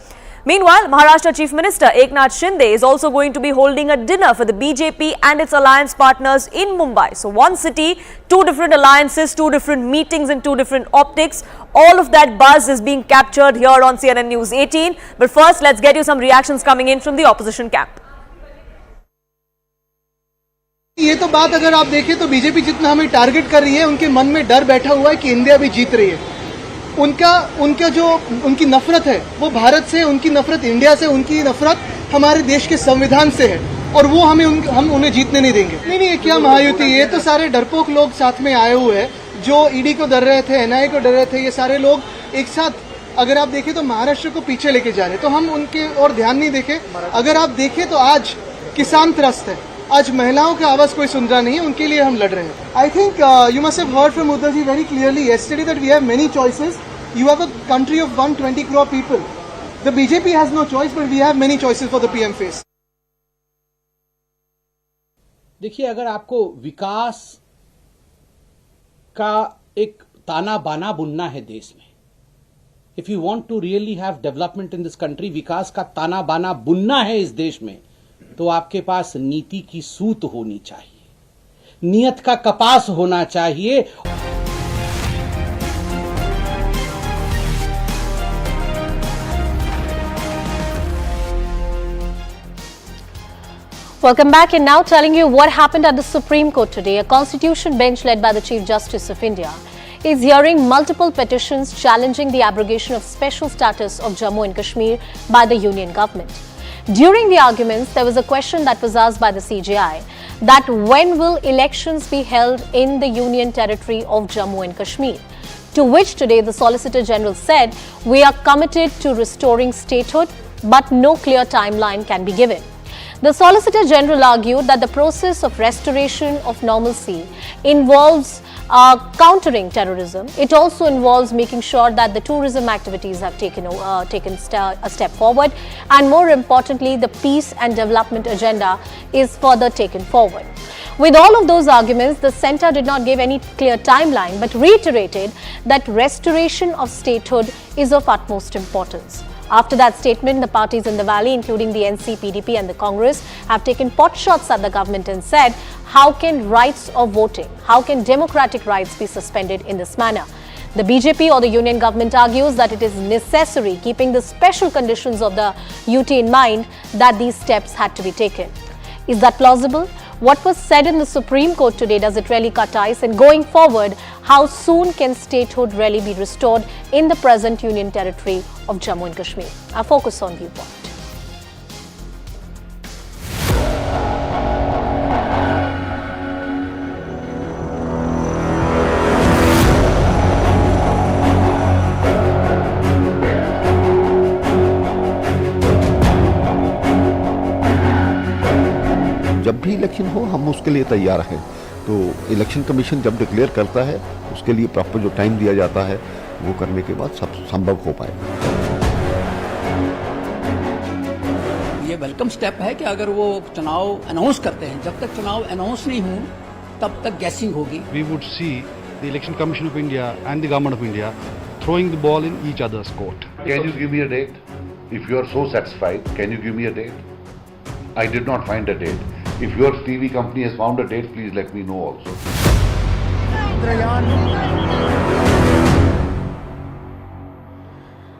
Meanwhile, Maharashtra Chief Minister Eknath Shinde is also going to be holding a dinner for the BJP and its alliance partners in Mumbai. So one city, two different alliances, two different meetings and two different optics. All of that buzz is being captured here on CNN News 18. But first, let's get you some reactions coming in from the opposition camp. ये तो बात अगर आप देखें तो BJP जितना हमें target कर रही है, उनके मन में डर बैठा हुआ है कि इंडिया भी जीत रही है। उनकी नफरत है वो भारत से, उनकी नफरत इंडिया से, उनकी नफरत हमारे देश के संविधान से है, और वो हम उन्हें जीतने नहीं देंगे। नहीं, क्या महायुति, ये तो सारे डरपोक लोग साथ में आए हुए हैं, जो ईडी को डर रहे थे, एनआईए को डर रहे थे। ये सारे लोग एक साथ अगर आप देखें तो महाराष्ट्र को पीछे लेके जा रहे हैं, तो हम उनके और ध्यान नहीं देखें। अगर आप देखें तो आज किसान त्रस्त है, आज महिलाओं की आवाज कोई सुन रहा नहीं है, उनके लिए हम लड़ रहे हैं। I think you must have heard from Uddhav ji very clearly yesterday that we have many choices. You have a country of 120 crore people. The BJP has no choice, but we have many choices for the PM face. देखिए, अगर आपको विकास का एक ताना बाना बुनना है देश में, if you want to really have development in this country, विकास का ताना बाना बुनना है इस देश में, तो आपके पास नीति की सूत होनी चाहिए, नियत का कपास होना चाहिए। Welcome back, and now telling you what happened at the Supreme Court today. A constitution bench led by the Chief Justice of India is hearing multiple petitions challenging the abrogation of special status of Jammu and Kashmir by the union government. During the arguments, there was a question that was asked by the CJI that when will elections be held in the union territory of Jammu and Kashmir? To which today the Solicitor General said, "We are committed to restoring statehood, but no clear timeline can be given." The Solicitor General argued that the process of restoration of normalcy involves countering terrorism. It also involves making sure that the tourism activities have taken a step forward, and more importantly, the peace and development agenda is further taken forward. With all of those arguments, the centre did not give any clear timeline, but reiterated that restoration of statehood is of utmost importance. After that statement, the parties in the valley, including the NC, PDP and the Congress, have taken pot shots at the government and said, how can rights of voting, how can democratic rights be suspended in this manner? The BJP or the union government argues that it is necessary, keeping the special conditions of the UT in mind, that these steps had to be taken. Is that plausible? What was said in the Supreme Court today, does it really cut ice? And going forward, how soon can statehood really be restored in the present union territory of Jammu and Kashmir? Our focus on viewpoint. जब भी election हो हम उसके लिए तैयार हैं। तो election commission जब डिक्लेयर करता है उसके लिए प्रॉपर जो टाइम दिया जाता है वो करने के बाद सब संभव हो पाए। ये वेलकम स्टेप है कि अगर वो चुनाव अनाउंस करते हैं, जब तक चुनाव अनाउंस नहीं हो तब तक गैसिंग होगी। We would see the Election Commission of India and the Government of India throwing the ball in each other's court. Can you give me a date? If you are so satisfied, can you give me a date? I did not find a date. If your TV company has found a date, please let me know also.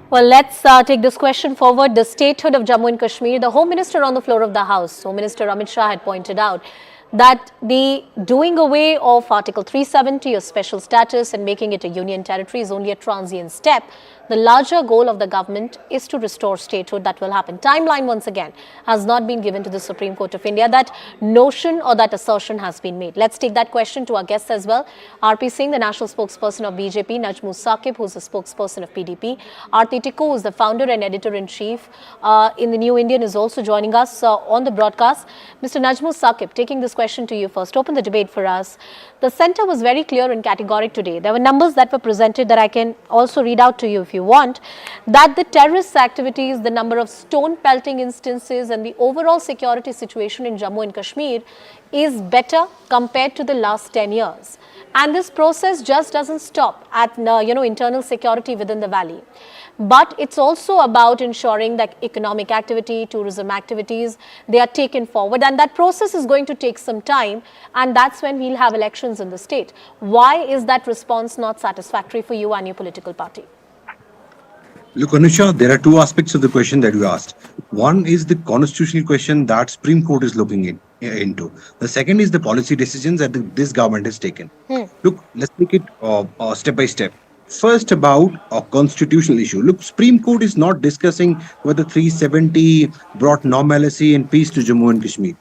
Well, let's take this question forward. The statehood of Jammu and Kashmir, the Home Minister on the floor of the House, Home Minister Amit Shah, had pointed out that the doing away of Article 370, a special status, and making it a union territory is only a transient step. The larger goal of the government is to restore statehood. That will happen. Timeline, once again, has not been given to the Supreme Court of India. That notion or that assertion has been made. Let's take that question to our guests as well. RP Singh, the national spokesperson of BJP, Najmu Saqib, who's the spokesperson of PDP, Aarti Tikku, who's the founder and editor-in-chief in the New Indian, is also joining us on the broadcast. Mr. Najmu Saqib, taking this question to you first. Open the debate for us. The centre was very clear and categoric today. There were numbers that were presented that I can also read out to you if you want, that the terrorist activities, the number of stone pelting instances and the overall security situation in Jammu and Kashmir is better compared to the last 10 years. And this process just doesn't stop at internal security within the valley. But it's also about ensuring that economic activity, tourism activities, they are taken forward. And that process is going to take some time. And that's when we'll have elections in the state. Why is that response not satisfactory for you and your political party? Look, Anusha, there are two aspects of the question that you asked. One is the constitutional question that Supreme Court is looking into. The second is the policy decisions that this government has taken. Look, let's take it step by step. First, about a constitutional issue. Look, Supreme Court is not discussing whether 370 brought normalcy and peace to Jammu and Kashmir.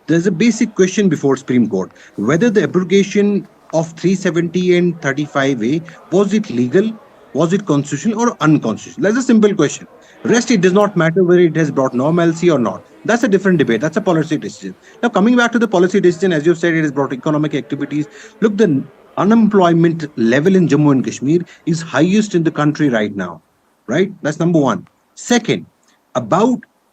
There's a basic question before Supreme Court. Whether the abrogation of 370 and 35A, was it legal, was it constitutional or unconstitutional? That's a simple question. Rest, it does not matter whether it has brought normalcy or not. That's a different debate. That's a policy decision. Now, coming back to the policy decision, as you said, it has brought economic activities. Look, the unemployment level in Jammu and Kashmir is highest in the country right now, right? That's number one. Second,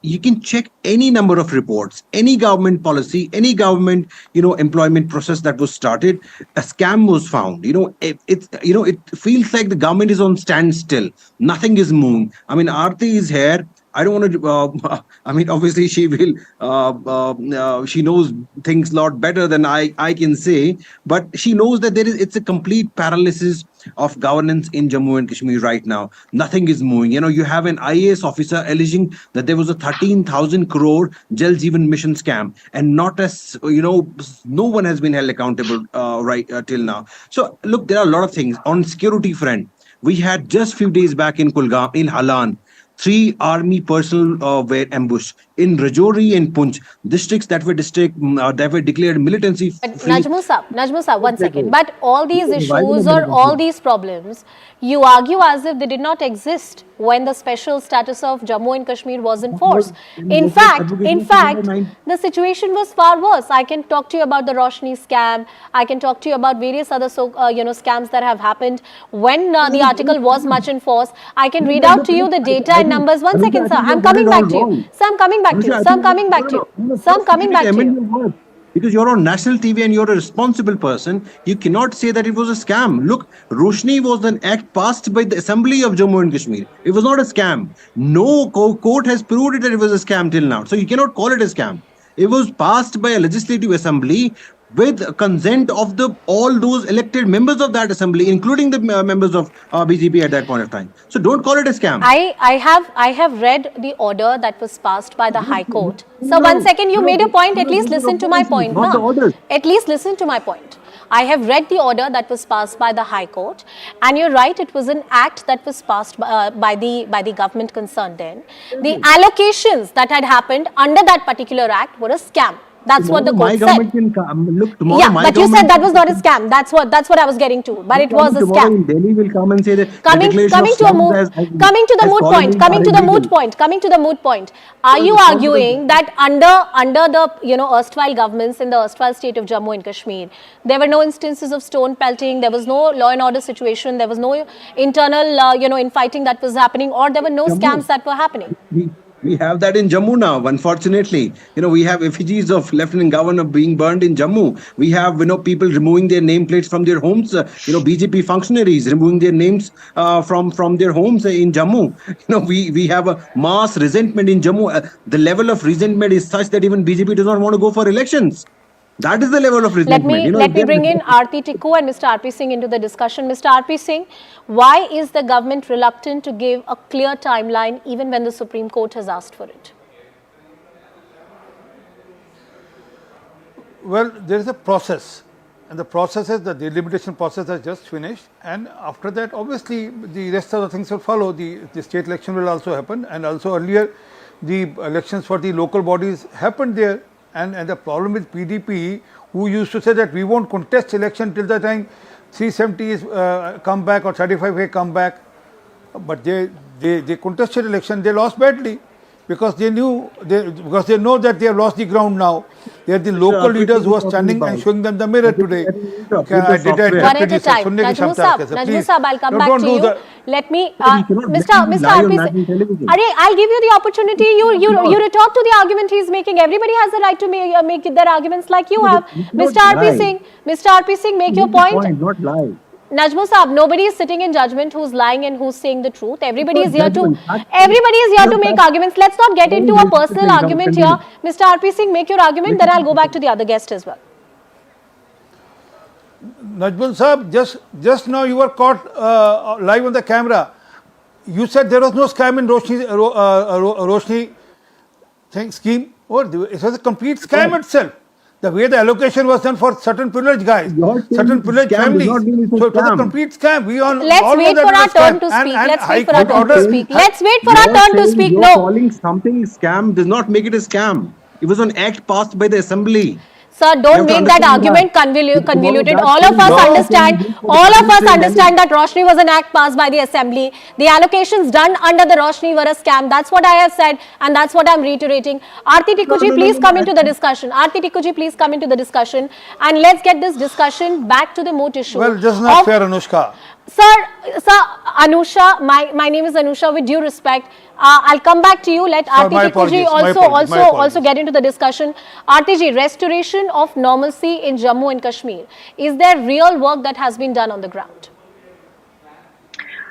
you can check any number of reports, any government policy, any government, employment process that was started, a scam was found. It feels like the government is on standstill. Nothing is moving. I mean, Aarti is here. I don't want to, obviously she will, she knows things a lot better than I can say, but she knows that it's a complete paralysis of governance in Jammu and Kashmir right now. Nothing is moving. You have an IAS officer alleging that there was a 13,000 crore Jal Jeevan mission scam, and not as, no one has been held accountable till now. So look, there are a lot of things. On security front, we had just few days back in Kulgam, in Halan, 3 army personnel were ambushed in Rajouri and Poonch, districts that were declared militancy free. Najmu Saab, 1 second. But all these issues or all these problems, you argue as if they did not exist when the special status of Jammu and Kashmir was in force. In fact, the situation was far worse. I can talk to you about the Roshni scam. I can talk to you about various other scams that have happened when the article was much in force. I can read out to you the data and numbers. One second, sir. I'm coming back to you. Sir, I'm coming back to you. Sir, I'm coming back to you. Sir, I'm coming back to you. Because you're on national TV and you're a responsible person, you cannot say that it was a scam. Look, Roshni was an act passed by the Assembly of Jammu and Kashmir. It was not a scam. No court has proved it that it was a scam till now. So you cannot call it a scam. It was passed by a legislative assembly with consent of all those elected members of that assembly, including the members of BJP at that point of time. So don't call it a scam. I have read the order that was passed by the High Court. So one second, you made a point. At least listen to my point. At least listen to my point. I have read the order that was passed by the High Court, and you're right, it was an act that was passed by the government concerned then. The allocations that had happened under that particular act were a scam. That's what the court said. Yeah, but you said that was not a scam. That's what I was getting to. But it was a scam. Delhi will come and say that coming to the moot point. Are you arguing that under the erstwhile governments in the erstwhile state of Jammu and Kashmir, there were no instances of stone pelting, there was no law and order situation, there was no internal infighting that was happening, or there were no scams that were happening? We have that in Jammu now, unfortunately. We have effigies of Lieutenant Governor being burned in Jammu. We have, people removing their nameplates from their homes. BJP functionaries removing their names from their homes in Jammu. We have a mass resentment in Jammu. The level of resentment is such that even BJP does not want to go for elections. That is the level of resentment. Let me bring in Aarti Tikku and Mr. R.P. Singh into the discussion. Mr. R.P. Singh, why is the government reluctant to give a clear timeline even when the Supreme Court has asked for it? Well, there is a process, and the process is the delimitation process has just finished, and after that, obviously, the rest of the things will follow. The state election will also happen, and also earlier, the elections for the local bodies happened there. And the problem with PDP, who used to say that we won't contest election till the time 370 is come back or 35A come back, but they contested election, they lost badly because they know that they have lost the ground now. They are the local leaders who are standing and showing them the mirror today. One at a time. Najmu Saab, I'll come back to you. Let me, Mr. RP, I'll give you the opportunity. You retort to the argument he's making. Everybody has the right to make their arguments like you have. Mr. RP Singh, make your point. Not lie. Najmu Saab, nobody is sitting in judgment who's lying and who's saying the truth. Everybody is here to make arguments. Let's not get into a personal argument here. Mr. RP Singh, make your argument, then I'll go back to the other guest as well. Najmul Saab, just now you were caught live on the camera. You said there was no scam in Roshni scheme. It was a complete scam itself. The way the allocation was done for certain privileged guys, certain privileged families. So it was a complete scam. Let's wait for our turn to speak. Let's wait for our turn to speak. Let's wait for our turn to speak. No. Calling something scam does not make it a scam. It was an act passed by the assembly. Sir, don't make that argument convoluted. All of us understand that Roshni was an act passed by the assembly. The allocations done under the Roshni were a scam. That's what I have said, and that's what I'm reiterating. Aarti Tikku ji, please come into the discussion. Aarti Tikku ji, please come into the discussion, and let's get this discussion back to the moot issue. Well, just not fair, Anushka. Sir, Anusha, my name is Anusha. With due respect, I'll come back to you. Let Aarti Tikku ji also get into the discussion. Aarti ji, restoration of normalcy in Jammu and Kashmir. Is there real work that has been done on the ground?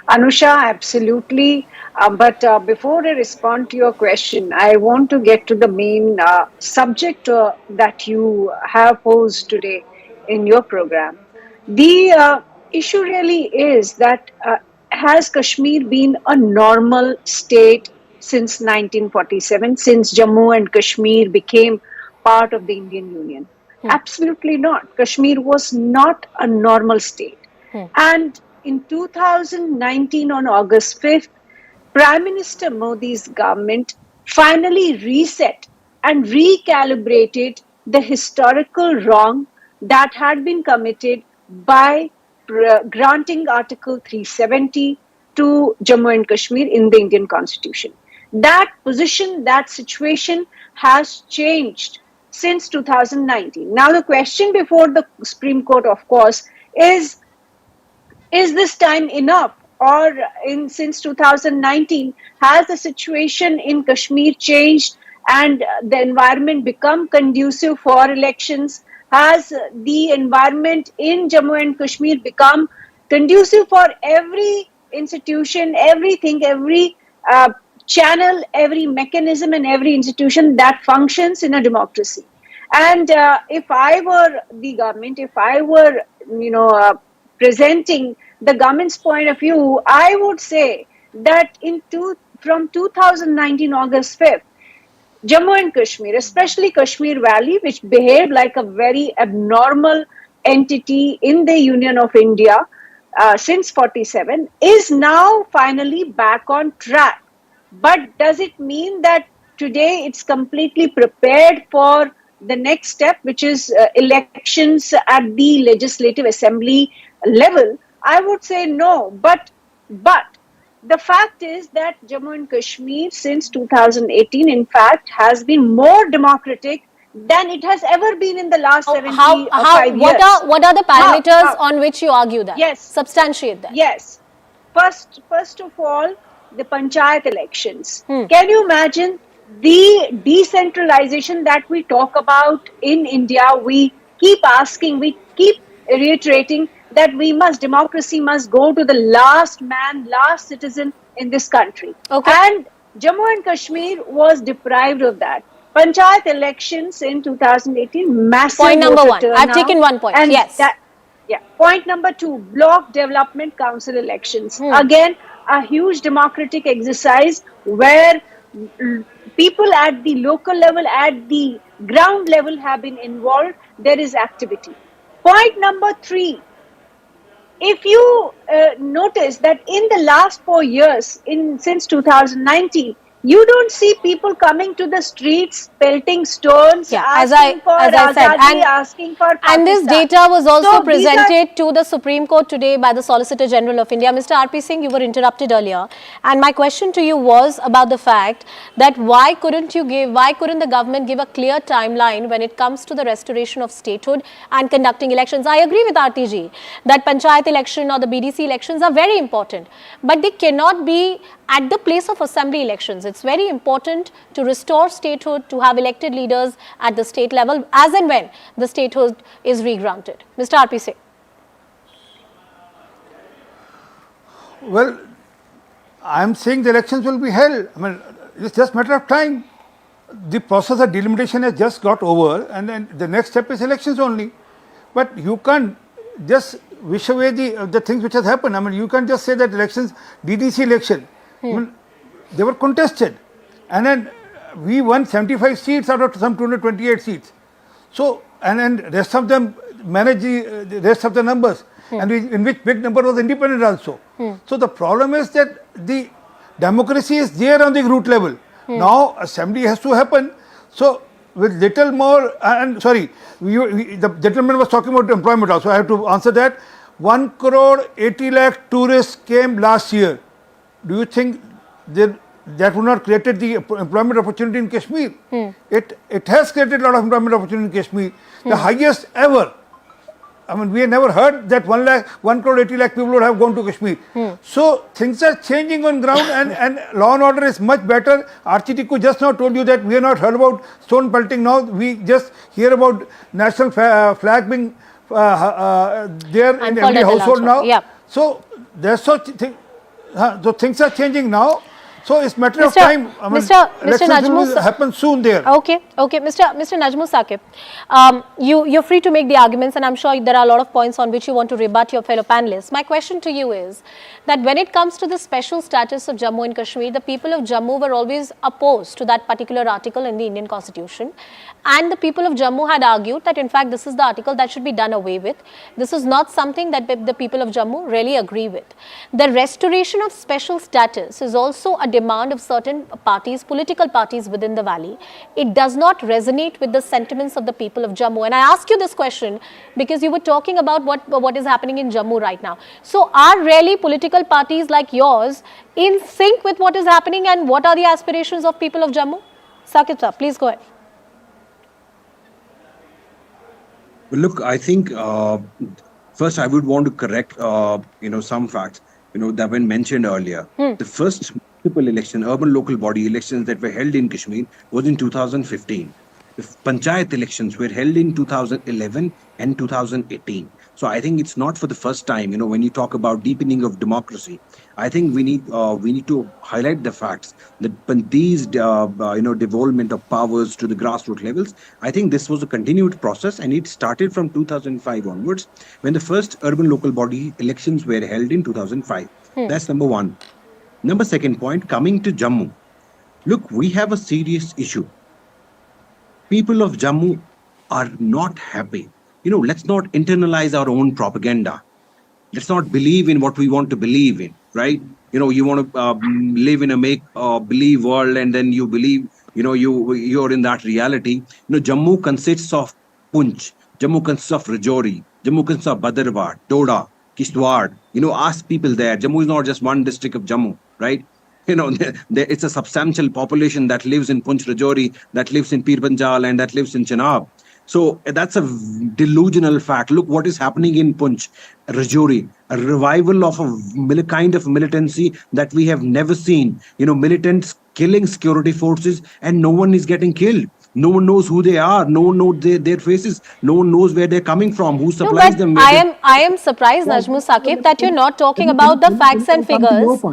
Anusha, absolutely. But before I respond to your question, I want to get to the main subject that you have posed today in your program. The issue really is that has Kashmir been a normal state since 1947, since Jammu and Kashmir became part of the Indian Union? Absolutely not. Kashmir was not a normal state. And in 2019, on August 5th, Prime Minister Modi's government finally reset and recalibrated the historical wrong that had been committed by granting Article 370, to Jammu and Kashmir in the Indian Constitution. That position, that situation has changed since 2019. Now, the question before the Supreme Court, of course, is this time enough? Or since 2019, has the situation in Kashmir changed and the environment become conducive for elections? Has the environment in Jammu and Kashmir become conducive for every institution, everything, every channel, every mechanism and every institution that functions in a democracy? And if I were the government, if I were, presenting the government's point of view, I would say that from 2019 August 5th, Jammu and Kashmir, especially Kashmir Valley, which behaved like a very abnormal entity in the Union of India since 47, is now finally back on track. But does it mean that today it's completely prepared for the next step, which is elections at the Legislative Assembly level? I would say no. But the fact is that Jammu and Kashmir since 2018, in fact, has been more democratic than it has ever been in the last 75 years. What are the parameters on which you argue that? Yes. Substantiate that. Yes. First of all, the panchayat elections. Can you imagine the decentralization that we talk about in India? We keep asking, we keep reiterating that democracy must go to the last man, last citizen in this country. Okay. And Jammu and Kashmir was deprived of that. Panchayat elections in 2018, massive point number voter one. turnout. I've taken 1 point. And yes. Point number 2, block development council elections. Again, a huge democratic exercise where people at the local level, at the ground level have been involved. There is activity. Point number 3, if you notice that in the last 4 years, since 2019, you don't see people coming to the streets, pelting stones, asking for Azadi, asking for Pakistan. And this data was also presented to the Supreme Court today by the Solicitor General of India. Mr. R.P. Singh, you were interrupted earlier. And my question to you was about the fact that why couldn't the government give a clear timeline when it comes to the restoration of statehood and conducting elections? I agree with RTG that Panchayat election or the BDC elections are very important, but they cannot be at the place of assembly elections. It's very important to restore statehood, to have elected leaders at the state level as and when the statehood is re-granted. Mr. R.P. Singh. Well, I'm saying the elections will be held. I mean, it's just a matter of time. The process of delimitation has just got over, and then the next step is elections only. But you can't just wish away the things which has happened. I mean, you can't just say that elections, DDC election, I mean, they were contested, and then we won 75 seats out of some 228 seats. So, and then rest of them managed the rest of the numbers, and in which big number was independent also. So the problem is that the democracy is there on the root level. Now assembly has to happen. So with little more, and sorry, the gentleman was talking about employment also. I have to answer that. 1 crore 80 lakh tourists came last year. Do you think that would not created the employment opportunity in Kashmir? It has created a lot of employment opportunity in Kashmir, the highest ever. I mean, we have never heard that 1 crore 80 lakh people would have gone to Kashmir. So things are changing on ground, and law and order is much better. Architiku just now told you that we have not heard about stone pelting. Now we just hear about national flag being there in every household now. So there's such thing. So things are changing now. So it's matter of time. I mean, elections will happen soon there. Okay. Mr. Najmul Saqib, you're free to make the arguments, and I'm sure there are a lot of points on which you want to rebut your fellow panelists. My question to you is that when it comes to the special status of Jammu and Kashmir, the people of Jammu were always opposed to that particular article in the Indian Constitution, and the people of Jammu had argued that in fact this is the article that should be done away with. This is not something that the people of Jammu really agree with. The restoration of special status is also a demand of certain parties, political parties within the valley, it does not resonate with the sentiments of the people of Jammu. And I ask you this question because you were talking about what is happening in Jammu right now. So are really political parties like yours in sync with what is happening, and what are the aspirations of people of Jammu? Sakib sir, please go ahead. Well, look, I think first I would want to correct, some facts, that were mentioned earlier. The first municipal election, urban local body elections that were held in Kashmir was in 2015. The panchayat elections were held in 2011 and 2018. So I think it's not for the first time, when you talk about deepening of democracy, I think we need to highlight the facts that these, devolvement of powers to the grassroots levels, I think this was a continued process, and it started from 2005 onwards when the first urban local body elections were held in 2005. That's number one. Number second point, coming to Jammu. Look, we have a serious issue. People of Jammu are not happy. Let's not internalize our own propaganda. Let's not believe in what we want to believe in, right? You want to live in a make-believe world, and then you believe, you're in that reality. Jammu consists of Punch, Jammu consists of Rajouri, Jammu consists of Badarwar, Doda, Kishtwar. Ask people there. Jammu is not just one district of Jammu, right? It's a substantial population that lives in Punch, Rajouri, that lives in Pir Panjal, and that lives in Chenab. So that's a delusional fact. Look what is happening in Punch, Rajouri, a revival of a kind of militancy that we have never seen. Militants killing security forces, and no one is getting killed. No one knows who they are. No one knows their faces. No one knows where they're coming from. Who supplies them? I am surprised, Najmu Saqib, that you're not talking about the facts and figures.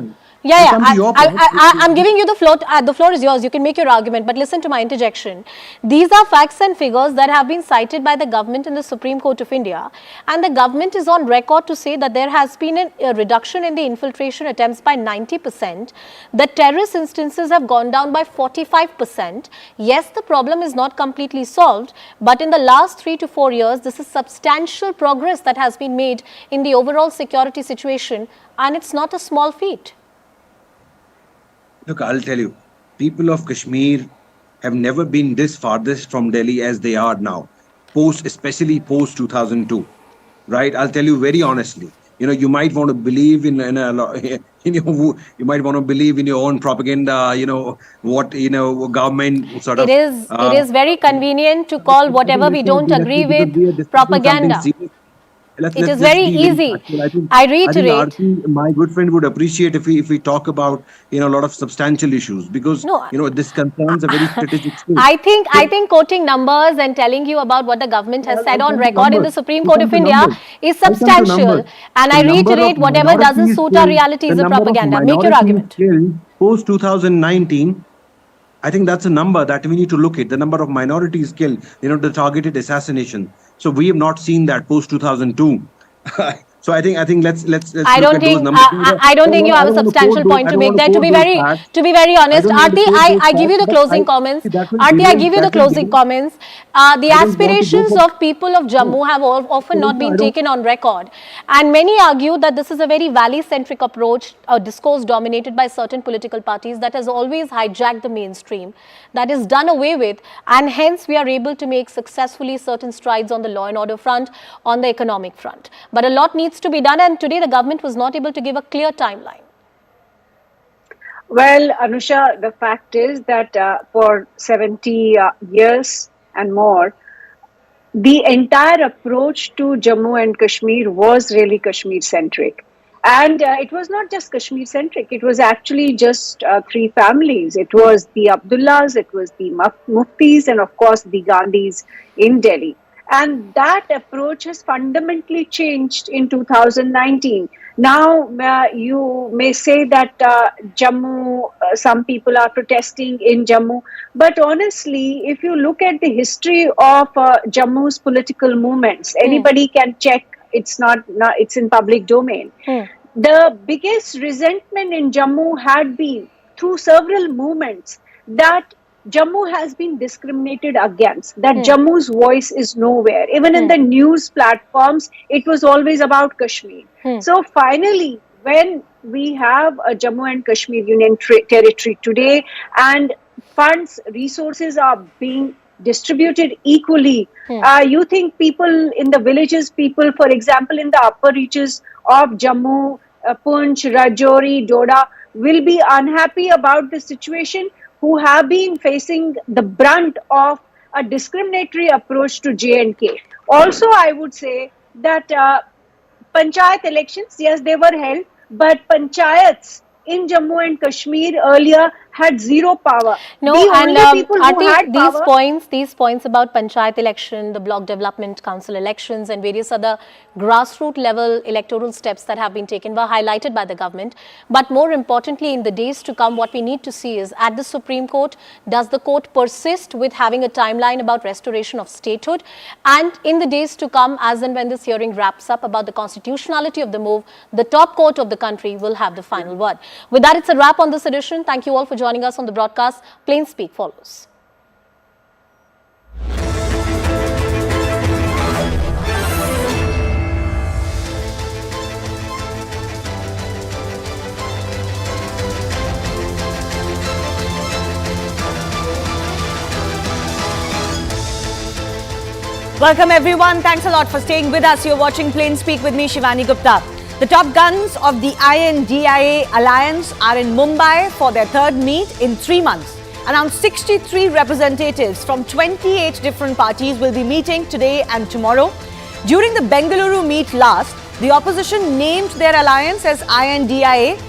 I'm giving you the floor. The floor is yours. You can make your argument, but listen to my interjection. These are facts and figures that have been cited by the government in the Supreme Court of India, and the government is on record to say that there has been a reduction in the infiltration attempts by 90%. The terrorist instances have gone down by 45%. Yes, the problem is not completely solved, but in the last 3 to 4 years, this is substantial progress that has been made in the overall security situation, and it's not a small feat. Look, I'll tell you, people of Kashmir have never been this farthest from Delhi as they are now, especially post 2002, right? I'll tell you very honestly. You might want to believe you might want to believe in your own propaganda. Government sort of. It is very convenient to call whatever we don't agree with propaganda. It is very easy. I reiterate. My good friend would appreciate if we talk about a lot of substantial issues, because this concerns a very strategic state. I think quoting numbers and telling you about what the government has said on record in the Supreme Court of India is substantial. And I reiterate, whatever doesn't suit our reality is a propaganda. Make your argument. Post 2019. I think that's a number that we need to look at. The number of minorities killed, the targeted assassination. So we have not seen that post 2002. So I think let's I don't think I don't think you have a substantial point to make there. To be very honest, Aarti, I give you the closing comments. Aarti, I give you the closing comments. The aspirations of people of Jammu have often not been taken on record, and many argue that this is a very valley-centric approach, a discourse dominated by certain political parties that has always hijacked the mainstream, that is done away with, and hence we are able to make successfully certain strides on the law and order front, on the economic front. But a lot needs to be done, and today the government was not able to give a clear timeline. Well, Anusha, the fact is that for 70 years and more, the entire approach to Jammu and Kashmir was really Kashmir-centric. And it was not just Kashmir-centric, it was actually just 3 families. It was the Abdullahs, it was the Muftis, and of course the Gandhis in Delhi. And that approach has fundamentally changed in 2019. Now, you may say that Jammu, some people are protesting in Jammu. But honestly, if you look at the history of Jammu's political movements, anybody can check. It's in public domain. The biggest resentment in Jammu had been through several movements that Jammu has been discriminated against, that Jammu's voice is nowhere. Even in the news platforms, it was always about Kashmir. So finally, when we have a Jammu and Kashmir Union territory today, and funds, resources are being distributed equally, you think people in the villages, people, for example, in the upper reaches of Jammu, Poonch, Rajouri, Doda, will be unhappy about the situation, who have been facing the brunt of a discriminatory approach to J&K? Also, I would say that panchayat elections, yes, they were held, but panchayats in Jammu and Kashmir earlier had zero power. No, the and only people who Aarti, had power, these points about panchayat election, the block development council elections, and various other grassroots level electoral steps that have been taken were highlighted by the government. But more importantly, in the days to come, what we need to see is, at the Supreme Court, does the court persist with having a timeline about restoration of statehood? And in the days to come, as and when this hearing wraps up about the constitutionality of the move, the top court of the country will have the final word. With that, it's a wrap on this edition. Thank you all for joining us on the broadcast. Plain Speak follows. Welcome everyone. Thanks a lot for staying with us. You're watching Plain Speak with me, Shivani Gupta. The top guns of the INDIA alliance are in Mumbai for their third meet in 3 months. Around 63 representatives from 28 different parties will be meeting today and tomorrow. During the Bengaluru meet last, the opposition named their alliance as INDIA